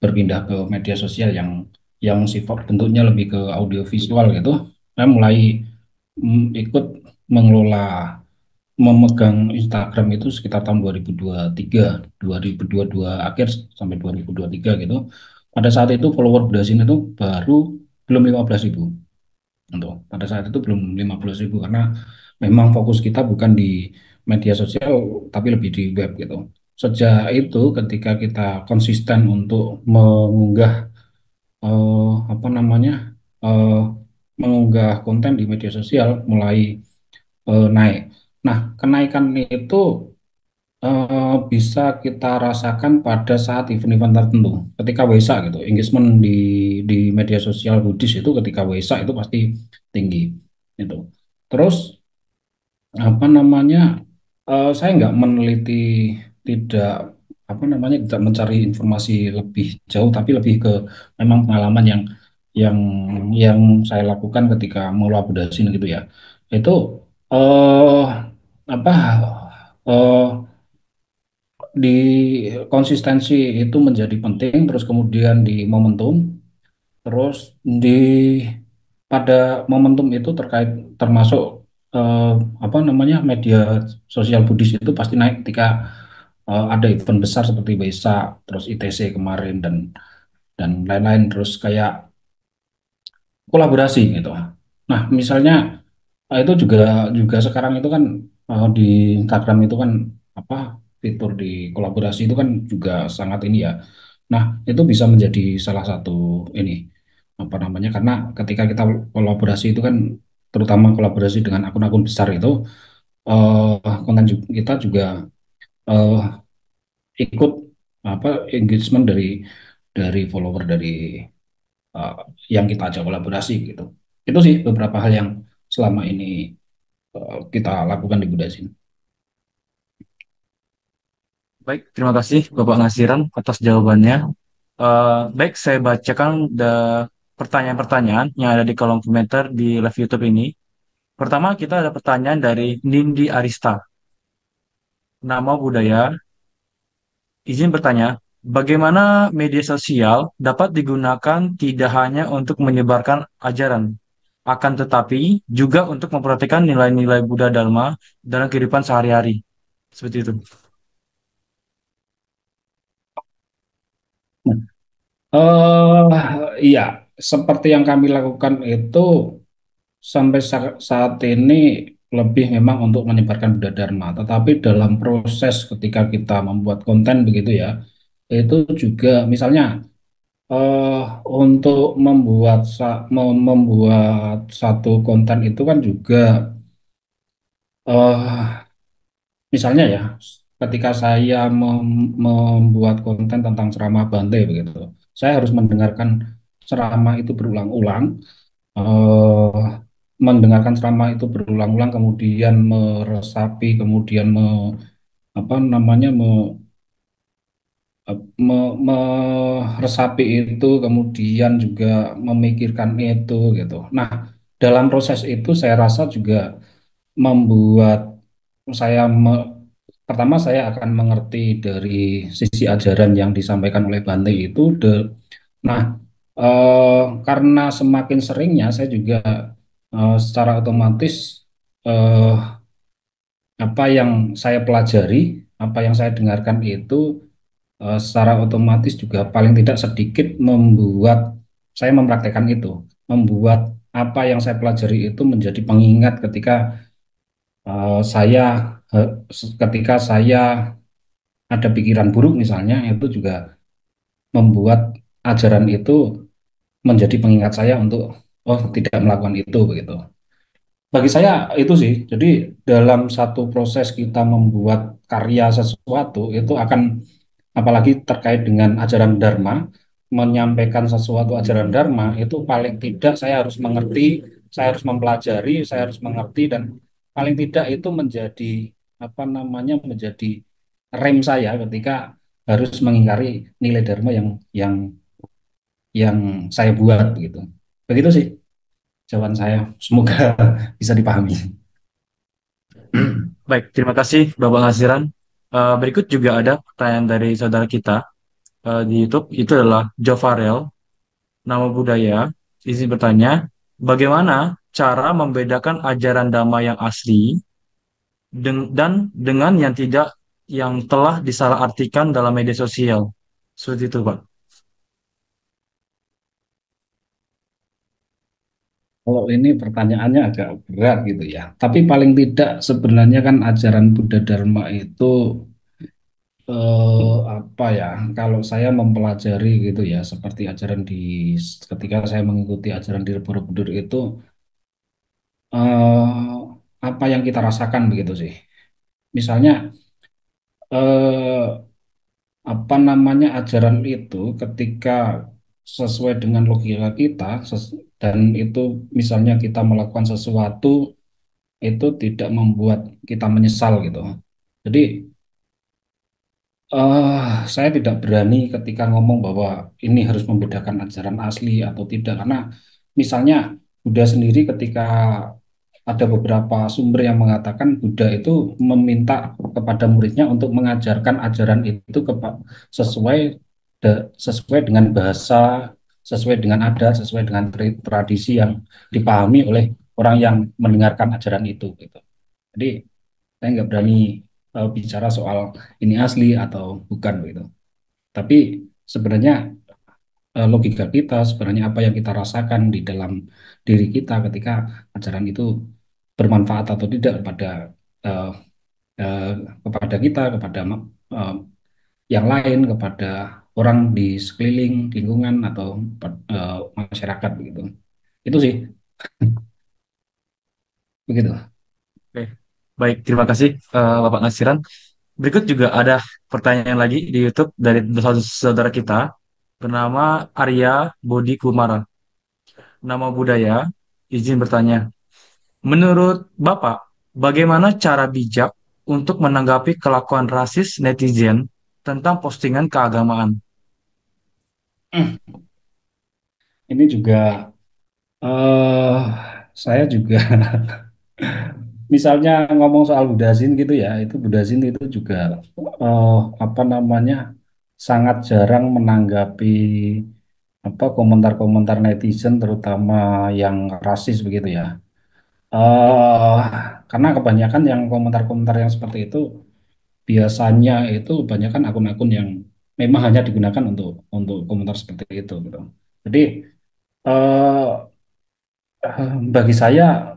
berpindah ke media sosial yang sifat bentuknya lebih ke audiovisual gitu. Saya mulai ikut mengelola memegang Instagram itu sekitar tahun 2023, 2022 akhir sampai 2023 gitu. Pada saat itu follower Brasil itu baru belum 15.000. Untuk pada saat itu belum 15.000 karena memang fokus kita bukan di media sosial tapi lebih di web gitu. Sejak itu ketika kita konsisten untuk mengunggah apa namanya eh, mengunggah konten di media sosial mulai naik. Nah, kenaikan itu bisa kita rasakan pada saat event-event tertentu. Ketika Waisak gitu, engagement di media sosial Buddhis itu ketika Waisak itu pasti tinggi. Itu. Terus apa namanya? Saya nggak meneliti, tidak apa namanya, tidak mencari informasi lebih jauh, tapi lebih ke memang pengalaman yang yang saya lakukan ketika mengelola Budasin gitu ya. Itu eh apa eh di konsistensi itu menjadi penting, terus kemudian di momentum, terus di pada momentum itu terkait termasuk eh, apa namanya media sosial Buddhis itu pasti naik ketika ada event besar seperti Waisak, terus ITC kemarin dan lain-lain, terus kayak kolaborasi gitu. Nah, misalnya itu juga juga sekarang itu kan di Instagram itu kan apa fitur di kolaborasi itu kan juga sangat ini ya. Nah, itu bisa menjadi salah satu ini apa namanya karena ketika kita kolaborasi itu kan terutama kolaborasi dengan akun-akun besar itu konten kita juga eh, ikut apa engagement dari follower dari eh, yang kita ajak kolaborasi gitu. Itu sih beberapa hal yang selama ini kita lakukan di Budasin. Baik, terima kasih Bapak Ngasiran atas jawabannya. Baik, saya bacakan pertanyaan-pertanyaan yang ada di kolom komentar di live YouTube ini. Pertama, kita ada pertanyaan dari Nindi Arista. Nama budaya, izin bertanya, bagaimana media sosial dapat digunakan tidak hanya untuk menyebarkan ajaran, akan tetapi juga untuk memperhatikan nilai-nilai Buddha Dharma dalam kehidupan sehari-hari. Seperti itu. Iya, seperti yang kami lakukan itu sampai saat ini lebih memang untuk menyebarkan Buddha Dharma. Tetapi dalam proses ketika kita membuat konten begitu ya, itu juga misalnya eh, untuk membuat satu konten itu kan juga misalnya ya. ketika saya membuat konten tentang ceramah Bante begitu, saya harus mendengarkan ceramah itu berulang-ulang, eh, mendengarkan ceramah itu berulang-ulang, kemudian meresapi, kemudian apa namanya meresapi itu, kemudian juga memikirkan itu gitu. Nah, dalam proses itu saya rasa juga membuat saya pertama saya akan mengerti dari sisi ajaran yang disampaikan oleh Bante itu. Nah, karena semakin seringnya saya juga secara otomatis eh, apa yang saya pelajari, apa yang saya dengarkan itu secara otomatis juga paling tidak sedikit membuat saya mempraktekkan itu, membuat apa yang saya pelajari itu menjadi pengingat ketika saya eh, ketika saya ada pikiran buruk misalnya, itu juga membuat ajaran itu menjadi pengingat saya untuk oh tidak melakukan itu begitu. Bagi saya itu sih. Jadi dalam satu proses kita membuat karya sesuatu itu akan, apalagi terkait dengan ajaran Dharma, menyampaikan sesuatu ajaran Dharma itu paling tidak saya harus mengerti, saya harus mempelajari, saya harus mengerti, dan paling tidak itu menjadi apa namanya menjadi rem saya ketika harus mengingkari nilai Dharma yang yang saya buat begitu. Begitu sih jawaban saya. Semoga bisa dipahami. Baik, terima kasih Bapak Hasiran. Berikut juga ada pertanyaan dari saudara kita di YouTube, itu adalah Jovarel, nama budaya. Izin bertanya, bagaimana cara membedakan ajaran Dhamma yang asli dan dengan yang tidak, yang telah disalahartikan dalam media sosial? Seperti itu, Pak. Kalau ini pertanyaannya agak berat gitu ya. Tapi paling tidak sebenarnya kan ajaran Buddha Dharma itu apa ya? Kalau saya mempelajari gitu ya, seperti ajaran ketika saya mengikuti ajaran di Borobudur itu apa yang kita rasakan begitu sih. Misalnya eh, apa namanya ajaran itu ketika sesuai dengan logika kita dan itu misalnya kita melakukan sesuatu itu tidak membuat kita menyesal gitu. Jadi saya tidak berani ketika ngomong bahwa ini harus membedakan ajaran asli atau tidak, karena misalnya Buddha sendiri ketika ada beberapa sumber yang mengatakan Buddha itu meminta kepada muridnya untuk mengajarkan ajaran itu sesuai sesuai dengan bahasa, sesuai dengan adat, sesuai dengan tradisi yang dipahami oleh orang yang mendengarkan ajaran itu gitu. Jadi saya nggak berani bicara soal ini asli atau bukan gitu. Tapi sebenarnya logika kita, sebenarnya apa yang kita rasakan di dalam diri kita ketika ajaran itu bermanfaat atau tidak eh, eh, kepada kita, kepada eh, yang lain, kepada orang di sekeliling lingkungan atau masyarakat begitu. Itu sih begitu. Oke. Baik, terima kasih Bapak Nasiran. Berikut juga ada pertanyaan lagi di YouTube dari saudara kita bernama Arya Bodi Kumara. Nama budaya, izin bertanya. Menurut Bapak, bagaimana cara bijak untuk menanggapi kelakuan rasis netizen tentang postingan keagamaan? Ini juga eh saya juga misalnya ngomong soal Budazin gitu ya, itu Budazin itu juga eh, apa namanya sangat jarang menanggapi apa komentar-komentar netizen terutama yang rasis begitu ya. eh karena kebanyakan yang komentar-komentar yang seperti itu biasanya itu kebanyakan akun-akun yang memang hanya digunakan untuk komentar seperti itu gitu. Jadi eh bagi saya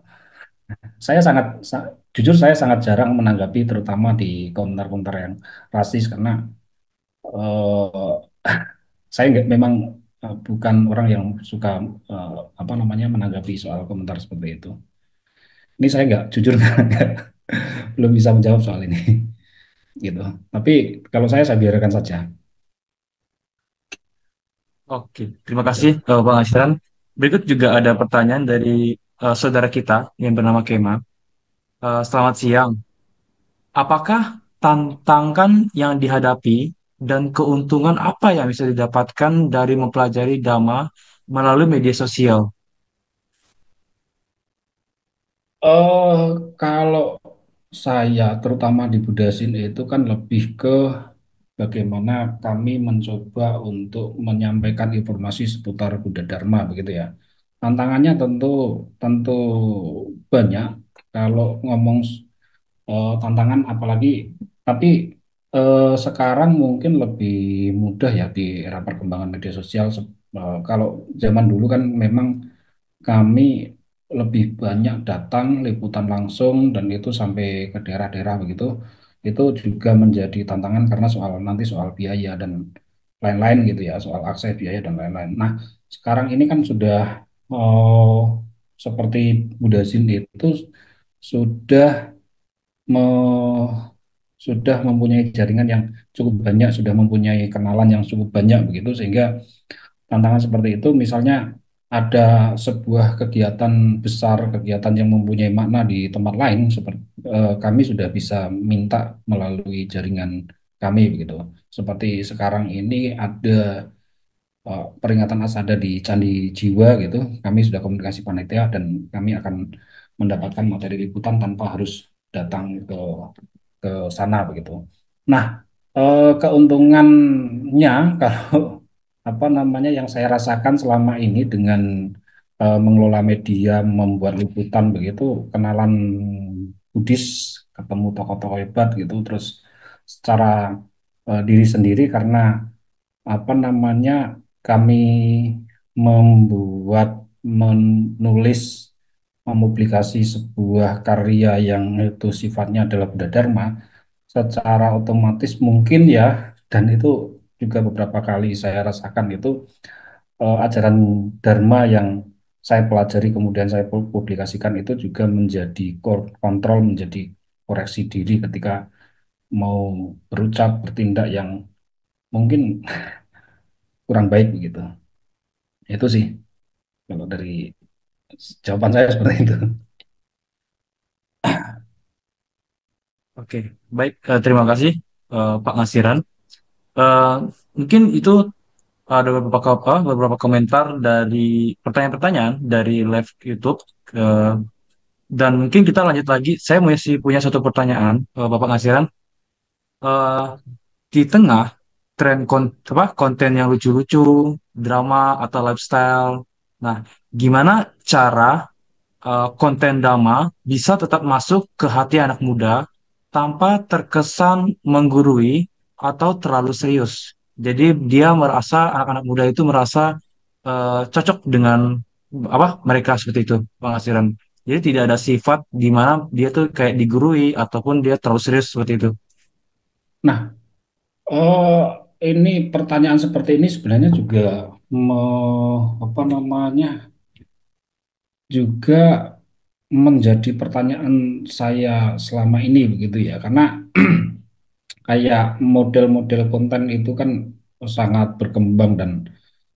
jujur saya sangat jarang menanggapi terutama di komentar-komentar yang rasis karena eh, saya nggak memang bukan orang yang suka eh, apa namanya menanggapi soal komentar seperti itu. Ini saya nggak jujur belum bisa menjawab soal ini. gitu. Tapi kalau saya biarkan saja. Oke, terima kasih Bang Asran. Berikut juga ada pertanyaan dari saudara kita yang bernama Kema. Selamat siang. Apakah tantangan yang dihadapi dan keuntungan apa yang bisa didapatkan dari mempelajari Dhamma melalui media sosial? Eh kalau saya terutama di Budasin itu kan lebih ke bagaimana kami mencoba untuk menyampaikan informasi seputar Buddha Dharma begitu ya. Tantangannya tentu tentu banyak. Kalau ngomong tantangan apalagi, tapi sekarang mungkin lebih mudah ya di era perkembangan media sosial. Kalau zaman dulu kan memang kami lebih banyak datang liputan langsung dan itu sampai ke daerah-daerah begitu. Itu juga menjadi tantangan karena soal biaya dan lain-lain gitu ya, soal akses biaya dan lain-lain. Nah, sekarang ini kan sudah seperti Budazin itu sudah sudah mempunyai jaringan yang cukup banyak, sudah mempunyai kenalan yang cukup banyak begitu sehingga tantangan seperti itu misalnya ada sebuah kegiatan besar, kegiatan yang mempunyai makna di tempat lain seperti kami sudah bisa minta melalui jaringan kami begitu. Seperti sekarang ini ada peringatan Asada di Candi Jiwa gitu. Kami sudah komunikasi panitia dan kami akan mendapatkan materi liputan tanpa harus datang ke sana begitu. Nah, keuntungannya kalau apa namanya yang saya rasakan selama ini dengan mengelola media, membuat liputan begitu, kenalan Buddhis, ketemu tokoh-tokoh hebat gitu, terus secara diri sendiri karena apa namanya kami membuat menulis mempublikasi sebuah karya yang itu sifatnya adalah Buddha Dharma secara otomatis mungkin ya dan itu juga beberapa kali saya rasakan itu ajaran Dharma yang saya pelajari kemudian saya publikasikan itu juga menjadi kontrol menjadi koreksi diri ketika mau berucap bertindak yang mungkin kurang baik begitu. Itu sih kalau dari jawaban saya seperti itu. Oke, baik. Terima kasih Pak Ngasiran. Eh, Mungkin itu ada beberapa komentar dari pertanyaan-pertanyaan dari live YouTube. Eh, dan mungkin kita lanjut lagi. Saya masih punya satu pertanyaan, Bapak Ngasiran. Eh, di tengah konten yang lucu-lucu, drama atau lifestyle. Nah, gimana cara konten drama bisa tetap masuk ke hati anak muda tanpa terkesan menggurui atau terlalu serius. Jadi dia merasa anak-anak muda itu merasa cocok dengan apa mereka seperti itu, pengasiran. Jadi tidak ada sifat di mana dia tuh kayak digurui ataupun dia terlalu serius seperti itu. Nah, eh, ini pertanyaan seperti ini sebenarnya juga apa namanya juga menjadi pertanyaan saya selama ini begitu ya karena kayak model-model konten itu kan sangat berkembang dan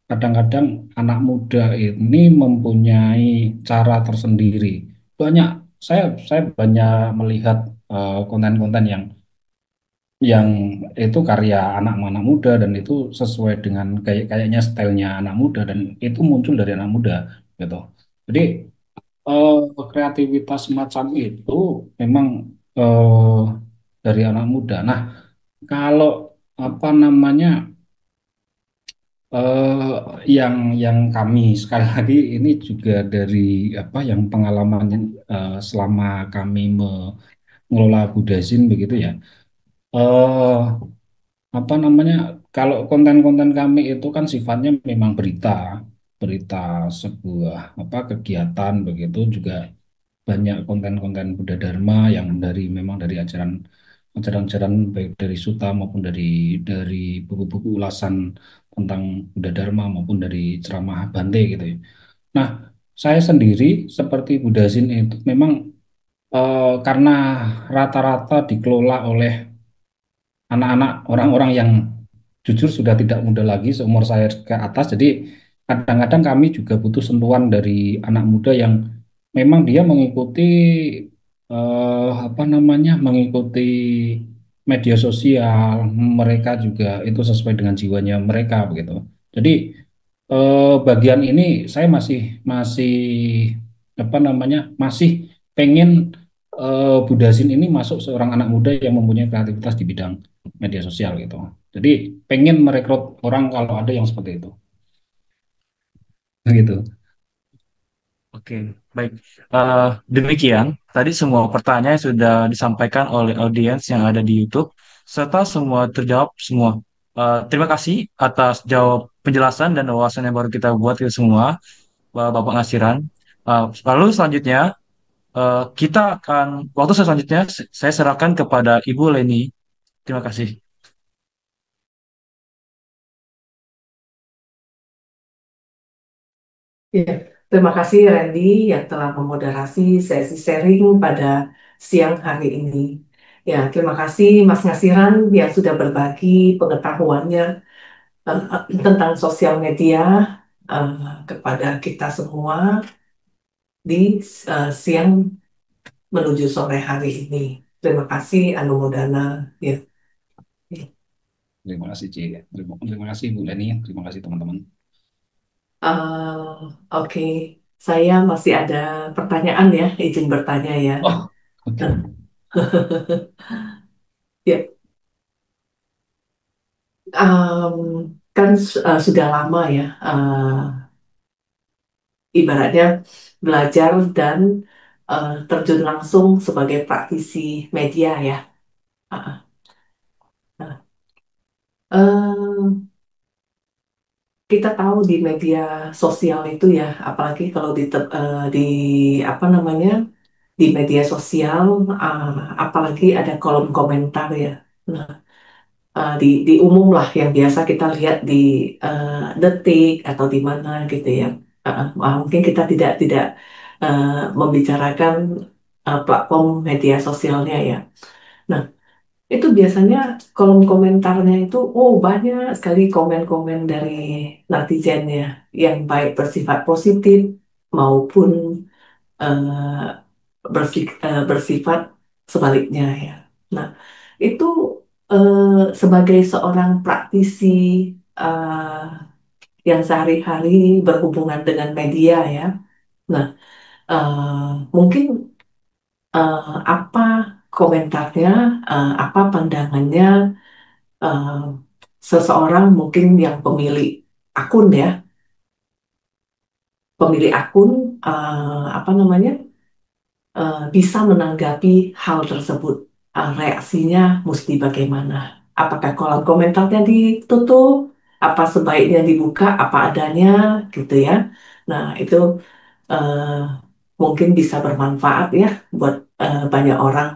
kadang-kadang anak muda ini mempunyai cara tersendiri. Banyak saya banyak melihat konten-konten yang itu karya anak-anak muda dan itu sesuai dengan kayaknya stylenya anak muda dan itu muncul dari anak muda gitu. Jadi eh, kreativitas semacam itu memang eh, dari anak muda. Nah, kalau apa namanya eh yang kami sekali lagi ini juga dari apa yang pengalaman selama kami mengelola Budazin begitu ya. eh Apa namanya kalau konten-konten kami itu kan sifatnya memang berita berita sebuah apa kegiatan begitu juga banyak konten-konten Buddha Dharma yang memang dari ajaran-ajaran baik dari Sutta maupun dari buku-buku ulasan tentang Buddha Dharma maupun dari ceramah Bante gitu ya. Nah, saya sendiri seperti Buddha Zin itu memang karena rata-rata dikelola oleh anak-anak orang-orang yang jujur sudah tidak muda lagi seumur saya ke atas. Jadi kadang-kadang kami juga butuh sentuhan dari anak muda yang memang dia mengikuti apa namanya mengikuti media sosial, mereka juga itu sesuai dengan jiwanya mereka begitu. Jadi bagian ini saya masih masih apa namanya masih pengen Budasin ini masuk seorang anak muda yang mempunyai kreativitas di bidang media sosial gitu. Jadi pengen merekrut orang kalau ada yang seperti itu, gitu. Oke, baik. Eh, Demikian, tadi semua pertanyaan sudah disampaikan oleh audiens yang ada di YouTube, serta semua terjawab semua. Terima kasih atas jawab penjelasan dan wawasan yang baru kita buat itu semua, Bapak Ngasiran. Lalu selanjutnya, kita akan, waktu selanjutnya, saya serahkan kepada Ibu Leni. Terima kasih. Ya, terima kasih Randy yang telah memoderasi sesi sharing pada siang hari ini. Ya, terima kasih Mas Ngasiran yang sudah berbagi pengetahuannya tentang sosial media eh, kepada kita semua di siang menuju sore hari ini. Terima kasih Anu Modana. Ya. Terima kasih, Ci. Terima kasih, Bu Leni. Terima kasih, teman-teman. Oke, saya masih ada pertanyaan ya, izin bertanya ya. Oh, oke. Ya, em, kan sudah lama ya, ibaratnya belajar dan terjun langsung sebagai praktisi media ya. Ah, nah, em, kita tahu di media sosial itu ya, apalagi kalau di apa namanya di media sosial, apalagi ada kolom komentar ya. Nah, di umum lah yang biasa kita lihat di Detik atau di mana gitu ya. Mungkin kita tidak eh, membicarakan platform media sosialnya ya. Nah, itu biasanya kolom komentarnya itu banyak sekali komen-komen dari netizen ya yang baik bersifat positif maupun bersifat sebaliknya ya. Nah, itu sebagai seorang praktisi eh, yang sehari-hari berhubungan dengan media ya. Nah, mungkin apa komentarnya, apa pandangannya eh, seseorang mungkin yang pemilik akun apa namanya bisa menanggapi hal tersebut. Reaksinya mesti bagaimana? Apakah kolom komentarnya ditutup? Apa sebaiknya dibuka apa adanya gitu ya. Nah, itu eh, mungkin bisa bermanfaat ya buat banyak orang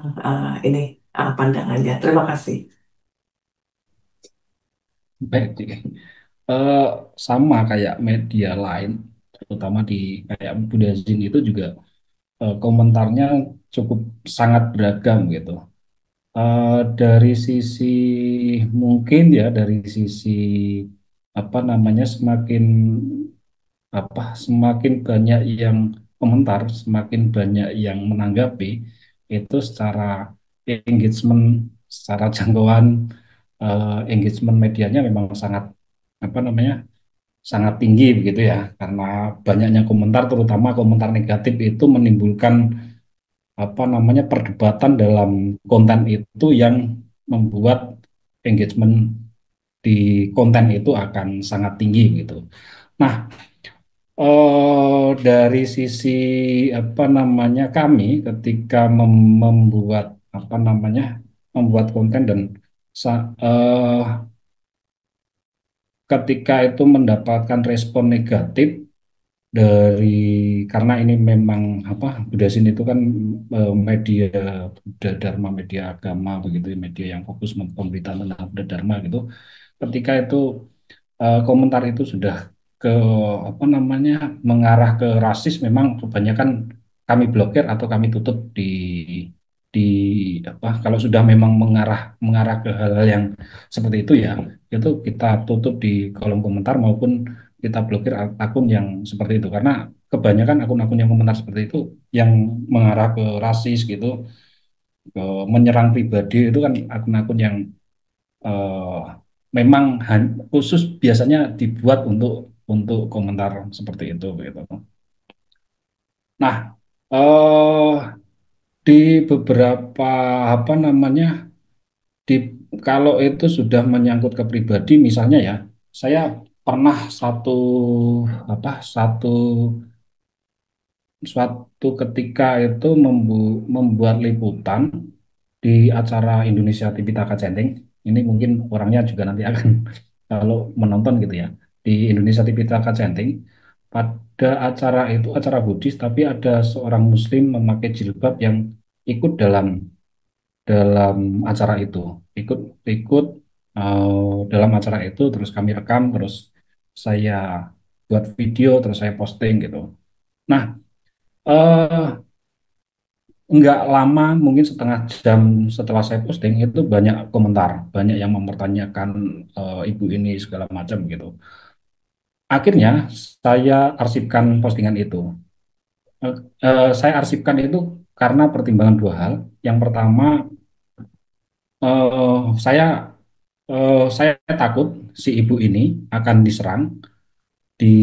ini pandangannya. Terima kasih. Baik, Ci. Eh, Sama kayak media lain, terutama di kayak Budazin itu juga komentarnya cukup sangat beragam gitu. Dari sisi mungkin ya dari sisi apa namanya semakin banyak yang komentar, semakin banyak yang menanggapi itu secara engagement, secara jangkauan engagement medianya memang sangat apa namanya sangat tinggi begitu ya karena banyaknya komentar terutama komentar negatif itu menimbulkan apa namanya perdebatan dalam konten itu yang membuat engagement di konten itu akan sangat tinggi gitu. Nah, dari sisi apa namanya kami ketika membuat apa namanya membuat konten dan ketika itu mendapatkan respon negatif dari karena ini memang apa Budasin itu kan media Buddha Dharma media agama begitu ya, media yang fokus pemberitaan tentang Buddha Dharma gitu ketika itu komentar itu sudah ke apa namanya mengarah ke rasis memang kebanyakan kami blokir atau kami tutup di di apa kalau sudah memang mengarah mengarah ke hal-hal yang seperti itu ya, itu kita tutup di kolom komentar maupun kita blokir akun yang seperti itu, karena kebanyakan akun-akun yang komentar seperti itu yang mengarah ke rasis gitu, ke menyerang pribadi, itu kan akun-akun yang eh, memang khusus biasanya dibuat untuk komentar seperti itu gitu. Nah, eh di beberapa apa namanya di kalau itu sudah menyangkut ke pribadi, misalnya ya, saya pernah satu suatu ketika itu membuat liputan di acara Indonesia TV Taka Centing. Ini mungkin orangnya juga nanti akan kalau menonton gitu ya, di Indonesia TV Taka Centing. Pada acara itu acara Buddhis, tapi ada seorang Muslim memakai jilbab yang ikut dalam acara itu, ikut ikut dalam acara itu, terus kami rekam, terus saya buat video, terus saya posting gitu. Nah, eh, nggak lama, mungkin setengah jam setelah saya posting itu banyak komentar, banyak yang mempertanyakan ibu ini segala macam gitu. Akhirnya saya arsipkan postingan itu. Saya arsipkan itu karena pertimbangan dua hal. Yang pertama, eh, saya saya takut si ibu ini akan diserang di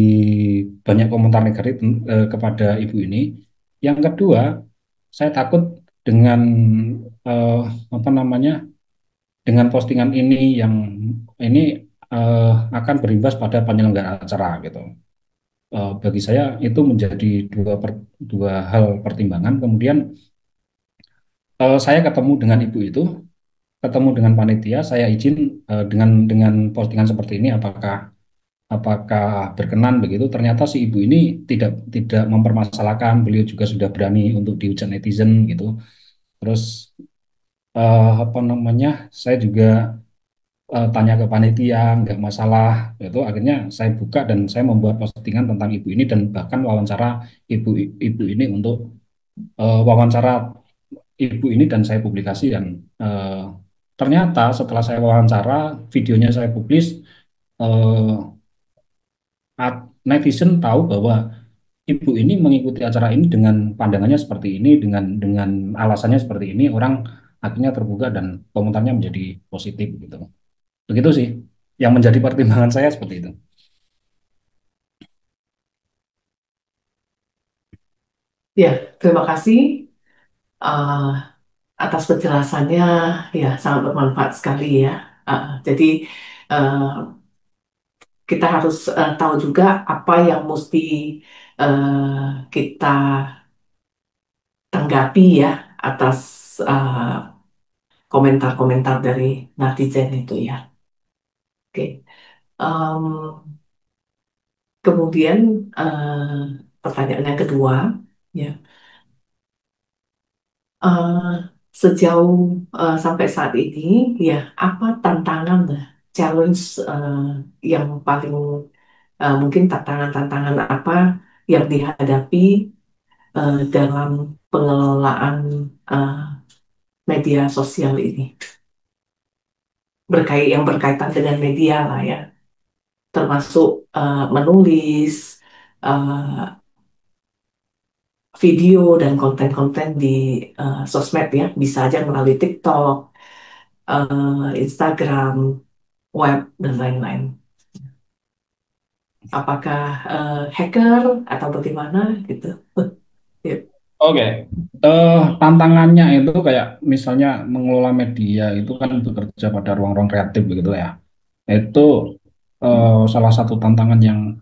banyak komentar negatif kepada ibu ini. Yang kedua, saya takut dengan eh, apa namanya dengan postingan ini yang ini akan berimbas pada penyelenggara acara gitu. Bagi saya itu menjadi dua hal pertimbangan. Kemudian saya ketemu dengan ibu itu, ketemu dengan panitia, saya izin dengan postingan seperti ini, apakah apakah berkenan begitu. Ternyata si ibu ini tidak tidak mempermasalahkan, beliau juga sudah berani untuk dihujat netizen gitu. Terus apa namanya, saya juga tanya ke panitia, nggak masalah itu. Akhirnya saya buka dan saya membuat postingan tentang ibu ini, dan bahkan wawancara ibu ibu ini untuk wawancara ibu ini, dan saya publikasi. Dan eh, ternyata setelah saya wawancara, videonya saya publis, eh, netizen tahu bahwa ibu ini mengikuti acara ini dengan pandangannya seperti ini, dengan alasannya seperti ini. Orang akhirnya terbuka dan komentarnya menjadi positif gitu. Begitu sih yang menjadi pertimbangan saya seperti itu. Ya, terima kasih uh, atas penjelasannya. Ya, sangat bermanfaat sekali ya. Jadi uh, kita harus tahu juga apa yang mesti kita tanggapi ya atas uh, komentar-komentar dari netizen itu ya. Oke. Em, Kemudian pertanyaan yang kedua, ya, eh, sejauh sampai saat ini, ya, apa tantangan, challenge yang paling mungkin tantangan-tantangan apa yang dihadapi dalam pengelolaan eh, media sosial ini, yang berkaitan dengan media lah ya, termasuk menulis. eh, Video dan konten-konten di sosmed ya, bisa aja melalui TikTok, Instagram, web, dan lain-lain. Apakah hacker atau bagaimana gitu? Ya. Oke, tantangannya itu kayak misalnya mengelola media itu kan bekerja pada ruang-ruang kreatif begitu ya. Itu salah satu tantangan yang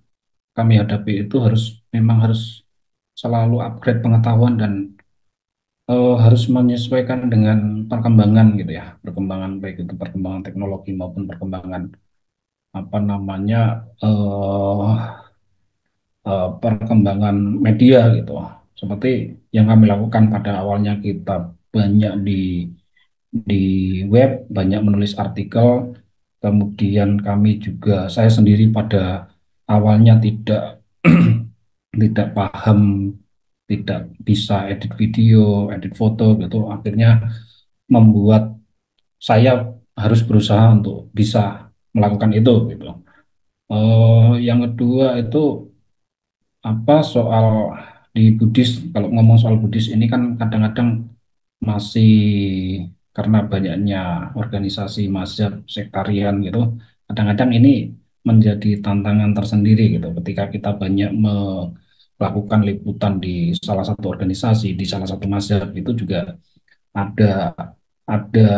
kami hadapi, itu memang harus selalu upgrade pengetahuan dan harus menyesuaikan dengan perkembangan gitu ya, perkembangan baik itu perkembangan teknologi maupun perkembangan apa namanya eh perkembangan media gitu. Seperti yang kami lakukan pada awalnya, kita banyak di web, banyak menulis artikel, kemudian saya sendiri pada awalnya tidak tidak paham tidak bisa edit video, edit foto gitu. Akhirnya membuat saya harus berusaha untuk bisa melakukan itu gitu. Yang kedua itu apa soal di Buddhis, kalau ngomong soal Buddhis ini kan kadang-kadang masih karena banyaknya organisasi mazhab sektarian gitu, kadang-kadang ini menjadi tantangan tersendiri gitu ketika kita banyak melakukan liputan di salah satu organisasi, di salah satu mazhab itu juga ada ada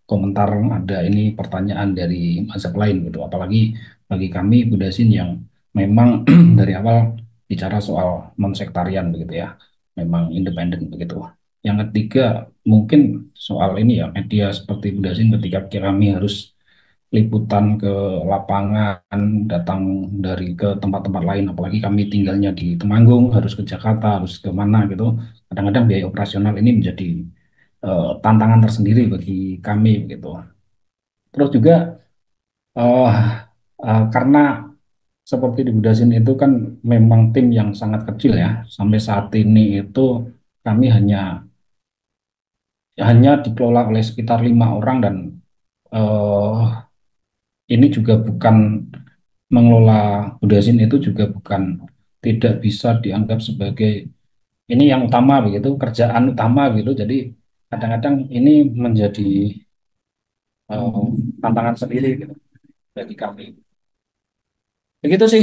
komentar, ada ini pertanyaan dari mazhab lain gitu. Apalagi bagi kami Budasin yang memang dari awal bicara soal non-sektarian begitu ya, memang independen begitu. Yang ketiga mungkin soal ini ya, media seperti Budasin ketika kami harus liputan ke lapangan, datang dari ke tempat-tempat lain, apalagi kami tinggalnya di Temanggung, harus ke Jakarta, harus ke mana gitu. Kadang-kadang biaya operasional ini menjadi tantangan tersendiri bagi kami begitu. Terus juga eh, karena seperti di Budasin itu kan memang tim yang sangat kecil ya. Sampai saat ini itu kami hanya dikelola oleh sekitar 5 orang dan eh, ini juga bukan mengelola Budasin itu juga bukan tidak bisa dianggap sebagai ini yang utama begitu, kerjaan utama gitu. Jadi kadang-kadang ini menjadi eh, tantangan sendiri gitu bagi kami. Begitu sih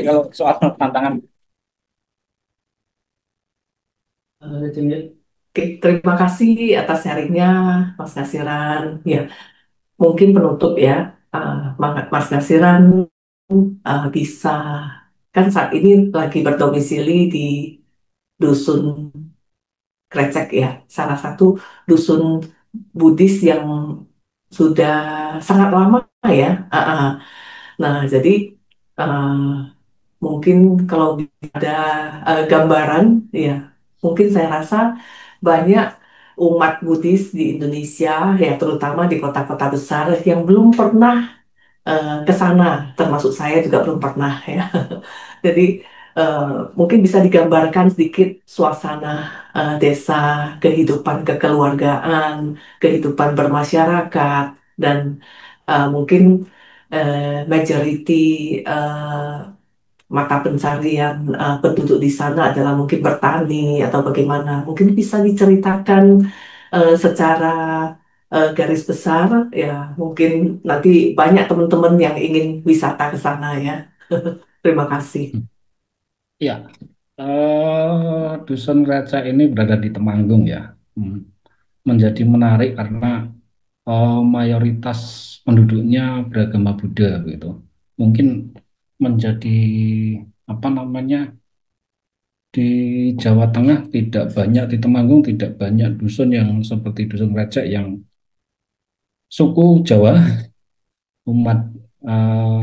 kalau soal tantangan. Oke, terima kasih atas sharingnya, Mas Kasiran. Ya, mungkin penutup ya, Mas Kasiran bisa kan saat ini lagi berdomisili di dusun Krecek ya, salah satu dusun Buddhis yang sudah sangat lama ya. Nah, jadi eh, mungkin kalau ada gambaran, ya mungkin saya rasa banyak umat Buddhis di Indonesia, ya terutama di kota-kota besar yang belum pernah ke sana, termasuk saya juga belum pernah ya. Jadi eh, mungkin bisa digambarkan sedikit suasana desa, kehidupan kekeluargaan, kehidupan bermasyarakat, dan mungkin majority mata pencarian penduduk di sana adalah mungkin bertani atau bagaimana. Mungkin bisa diceritakan secara garis besar ya. Mungkin nanti banyak teman-teman yang ingin wisata ke sana ya. Terima kasih. Ya, Dusun Raja ini berada di Temanggung ya. Hmm. Menjadi menarik karena mayoritas penduduknya beragama Buddha gitu. Mungkin menjadi apa namanya di Jawa Tengah tidak banyak, di Temanggung tidak banyak dusun yang seperti Dusun Recek yang suku Jawa, umat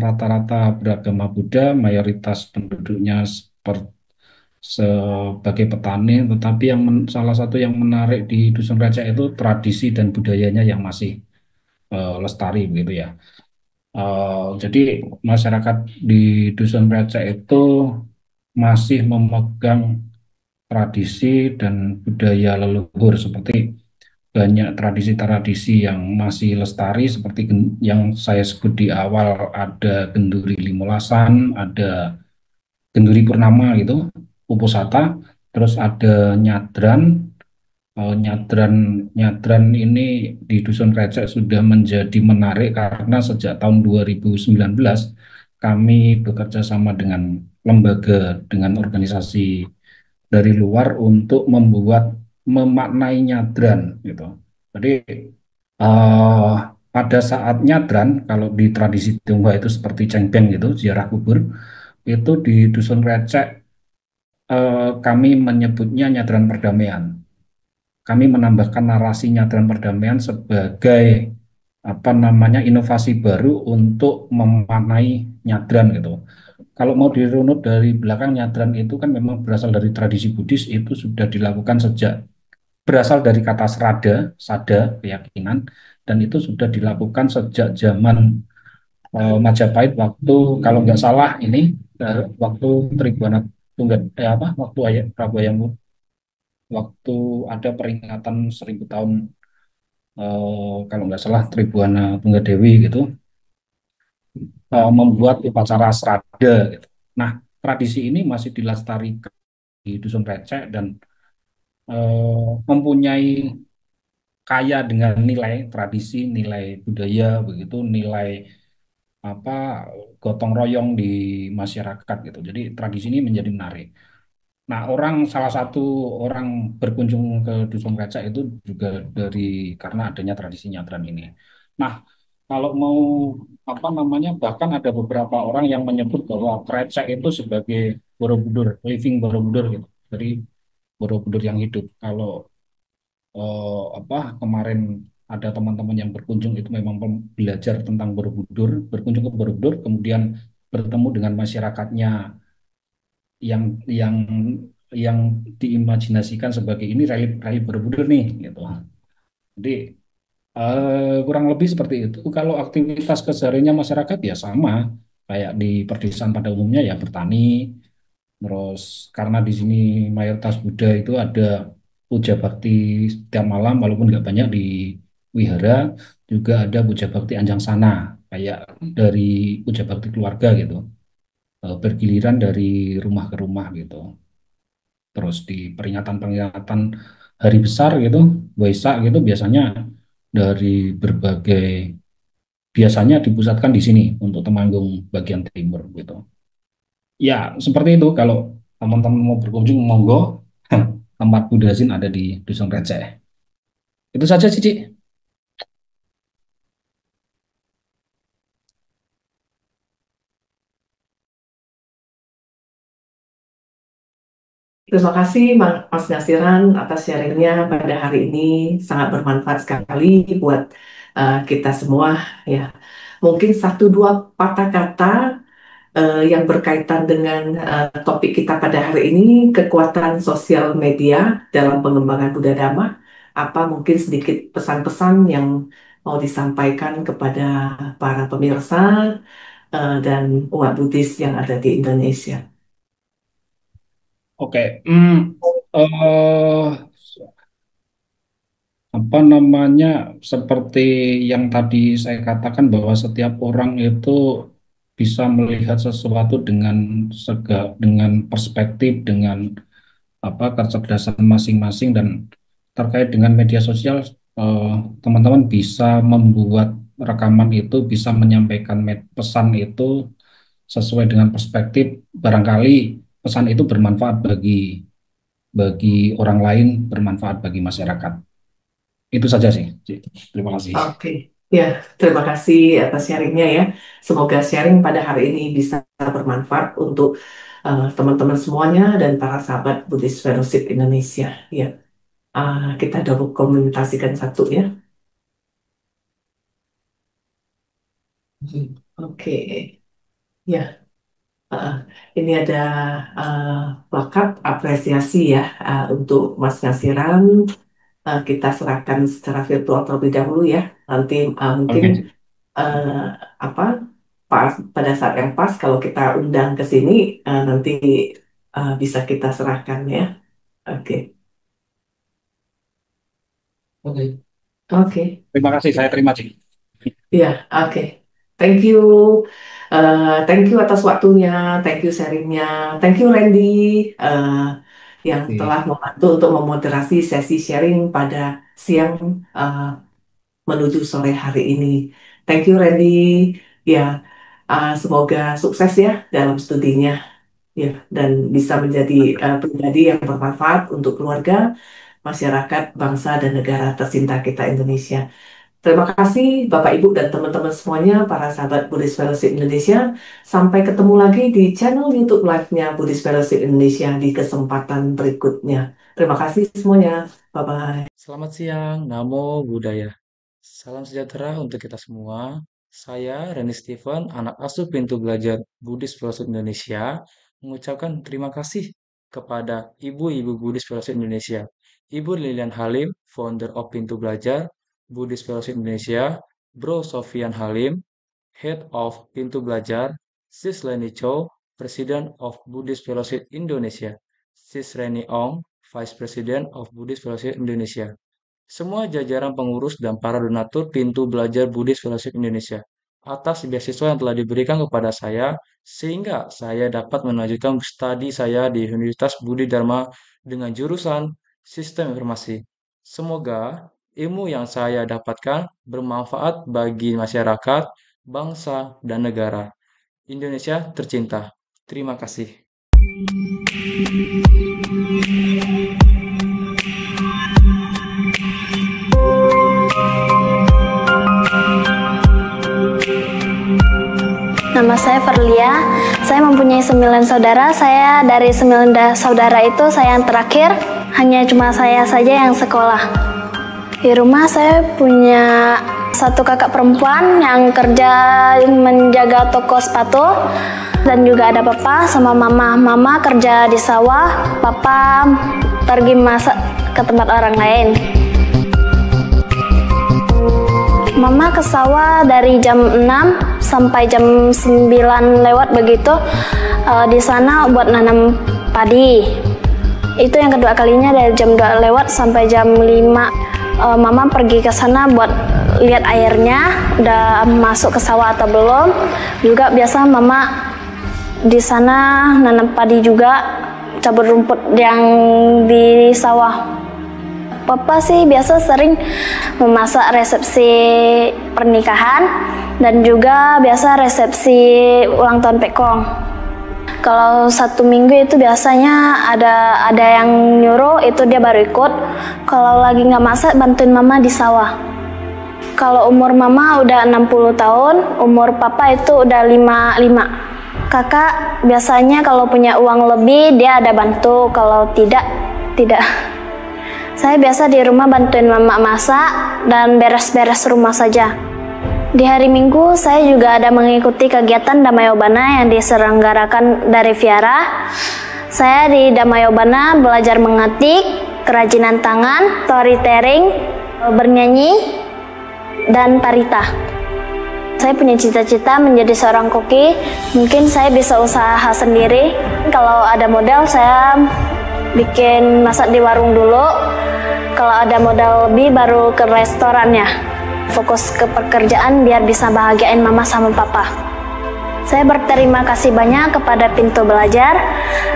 rata-rata beragama Buddha, mayoritas penduduknya sebagai petani, tetapi salah satu yang menarik di Dusun Recek itu tradisi dan budayanya yang masih lestari begitu ya. Jadi masyarakat di Dusun Recek itu masih memegang tradisi dan budaya leluhur seperti banyak tradisi-tradisi yang masih lestari seperti yang saya sebut di awal, ada Genduri Limolasan, ada Genduri Purnama gitu, Uposata, terus ada Nyadran. Nyadran Nyadran ini di Dusun Krecek sudah menjadi menarik karena sejak tahun 2019 kami bekerja sama dengan lembaga, dengan organisasi dari luar untuk memaknai nyadran gitu. Jadi eh, pada saat nyadran, kalau di tradisi Tionghoa itu seperti cengbeng gitu, ziarah kubur, itu di Dusun Recek kami menyebutnya nyadran perdamaian. Kami menambahkan narasi nyadran perdamaian sebagai apa namanya inovasi baru untuk memaknai nyadran gitu. Kalau mau dirunut dari belakang, nyadran itu kan memang berasal dari tradisi Buddhis, itu sudah dilakukan sejak berasal dari kata serada, sada, keyakinan, dan itu sudah dilakukan sejak zaman Majapahit waktu kalau nggak salah ini waktu Tribunat waktu ayah Prabu Ayambu, waktu ada peringatan 1000 tahun, kalau nggak salah Tribuana Tunggadewi gitu, membuat upacara srada gitu. Nah, tradisi ini masih dilestarikan di Dusun Recek dan mempunyai kaya dengan nilai tradisi, nilai budaya begitu, nilai apa gotong royong di masyarakat gitu. Jadi tradisi ini menjadi menarik. Nah, salah satu orang berkunjung ke Dusun Kaca itu juga dari karena adanya tradisi nyadran ini. Nah, kalau mau apa namanya, bahkan ada beberapa orang yang menyebut bahwa Krecek itu sebagai Borobudur, living Borobudur gitu. Jadi Borobudur yang hidup. Kalau kemarin ada teman-teman yang berkunjung itu memang belajar tentang Borobudur, berkunjung ke Borobudur, kemudian bertemu dengan masyarakatnya yang yang yang diimajinasikan sebagai ini rally rally Borobudur nih gitu. Jadi kurang lebih seperti itu. Kalau aktivitas kesehariannya masyarakat ya sama kayak di perdesaan pada umumnya ya bertani. Terus karena di sini mayoritas Buddha itu ada puja bakti setiap malam walaupun nggak banyak di wihara, juga ada puja bakti Anjang Sana kayak dari puja bakti keluarga gitu. Bergiliran dari rumah ke rumah gitu. Terus di peringatan-peringatan hari besar gitu, Waisak gitu biasanya dari berbagai biasanya dipusatkan di sini untuk Temanggung bagian timur gitu. Ya, seperti itu kalau teman-teman mau berkunjung monggo, tempat Buddha Sin ada di Dusun Receh. Itu saja Cici. Terima kasih Mas Nasiran atas sharingnya pada hari ini, sangat bermanfaat sekali buat kita semua ya. Mungkin satu dua patah kata yang berkaitan dengan topik kita pada hari ini, kekuatan sosial media dalam pengembangan Buddha Dhamma. Apa mungkin sedikit pesan-pesan yang mau disampaikan kepada para pemirsa dan umat Buddhis yang ada di Indonesia? Oke. Eh, apa namanya, seperti yang tadi saya katakan bahwa setiap orang itu bisa melihat sesuatu dengan dengan perspektif, dengan kecerdasan masing-masing, dan terkait dengan media sosial, eh, teman-teman bisa membuat rekaman itu, bisa menyampaikan pesan itu sesuai dengan perspektif. Barangkali pesan itu bermanfaat bagi orang lain, bermanfaat bagi masyarakat. Itu saja sih. Ci. Terima kasih. Oke, ya, terima kasih atas sharingnya ya. Semoga sharing pada hari ini bisa bermanfaat untuk teman-teman semuanya dan para sahabat Buddhist Fellowship Indonesia. Ya, kita double komunikasikan satu ya. Oke, ya. uh, ini ada uh, plakat apresiasi ya untuk Mas Nasiran. Kita serahkan secara virtual terlebih dahulu ya. Nanti mungkin Oke, Ci. eh, apa pas pada saat yang pas kalau kita undang ke sini nanti bisa kita serahkan ya. Oke. Oke. Oke. Terima kasih, saya terima, Ci. Ya, oke. Thank you. Thank you atas waktunya, thank you sharingnya, thank you Randy eh, yang telah Oke. membantu untuk memoderasi sesi sharing pada siang eh, menuju sore hari ini. Thank you Randy. Ya, semoga sukses ya dalam studinya ya dan bisa menjadi pribadi yang bermanfaat untuk keluarga, masyarakat, bangsa dan negara tercinta kita Indonesia. Terima kasih Bapak Ibu dan teman-teman semuanya, para sahabat Buddhist Fellowship Indonesia. Sampai ketemu lagi di channel YouTube Live-nya Buddhist Fellowship Indonesia di kesempatan berikutnya. Terima kasih semuanya. Bye-bye. Selamat siang, Namo Buddhaya. Salam sejahtera untuk kita semua. Saya Reni Steven, anak asuh Pintu Belajar Buddhist Fellowship Indonesia, mengucapkan terima kasih kepada Ibu-Ibu Buddhist Fellowship Indonesia, Ibu Lilian Halim, founder of Pintu Belajar Buddhist Fellowship Indonesia, Bro Sofian Halim, Head of Pintu Belajar, Sis Leni Chow, President of Buddhist Fellowship Indonesia, Sis Reni Ong, Vice President of Buddhist Fellowship Indonesia, semua jajaran pengurus dan para donatur Pintu Belajar Buddhist Fellowship Indonesia atas beasiswa yang telah diberikan kepada saya sehingga saya dapat melanjutkan studi saya di Universitas Budi Dharma dengan jurusan Sistem Informasi. Semoga ilmu yang saya dapatkan bermanfaat bagi masyarakat, bangsa, dan negara. Indonesia tercinta. Terima kasih. Nama saya Verlia, saya mempunyai 9 saudara. Saya dari 9 saudara itu saya yang terakhir, hanya cuma saya saja yang sekolah. Di rumah saya punya satu kakak perempuan yang kerja menjaga toko sepatu, dan juga ada papa sama mama. Mama kerja di sawah, papa pergi masak ke tempat orang lain. Mama ke sawah dari jam 6 sampai jam 9 lewat begitu, di sana buat nanam padi. Itu yang kedua kalinya dari jam 2 lewat sampai jam 5. Mama pergi ke sana buat lihat airnya udah masuk ke sawah atau belum. Juga biasa mama di sana nanam padi juga, cabut rumput yang di sawah. Papa sih biasa sering memasak resepsi pernikahan dan juga biasa resepsi ulang tahun Pekong. Kalau 1 minggu itu biasanya ada yang nyuruh, itu dia baru ikut. Kalau lagi nggak masak, bantuin mama di sawah. Kalau umur mama udah 60 tahun, umur papa itu udah 55. Kakak biasanya kalau punya uang lebih dia ada bantu, kalau tidak. Saya biasa di rumah bantuin mama masak dan beres-beres rumah saja. Di hari Minggu saya juga ada mengikuti kegiatan Damayobana yang diselenggarakan dari Viara. Saya di Damayobana belajar mengetik, kerajinan tangan, storytelling, bernyanyi, dan parita. Saya punya cita-cita menjadi seorang koki. Mungkin saya bisa usaha sendiri. Kalau ada modal saya bikin masak di warung dulu. Kalau ada modal lebih baru ke restorannya. Fokus ke pekerjaan biar bisa bahagiain mama sama papa. Saya berterima kasih banyak kepada Pintu Belajar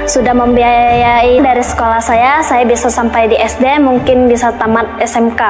sudah membiayai dari sekolah saya bisa sampai di SD, mungkin bisa tamat SMK.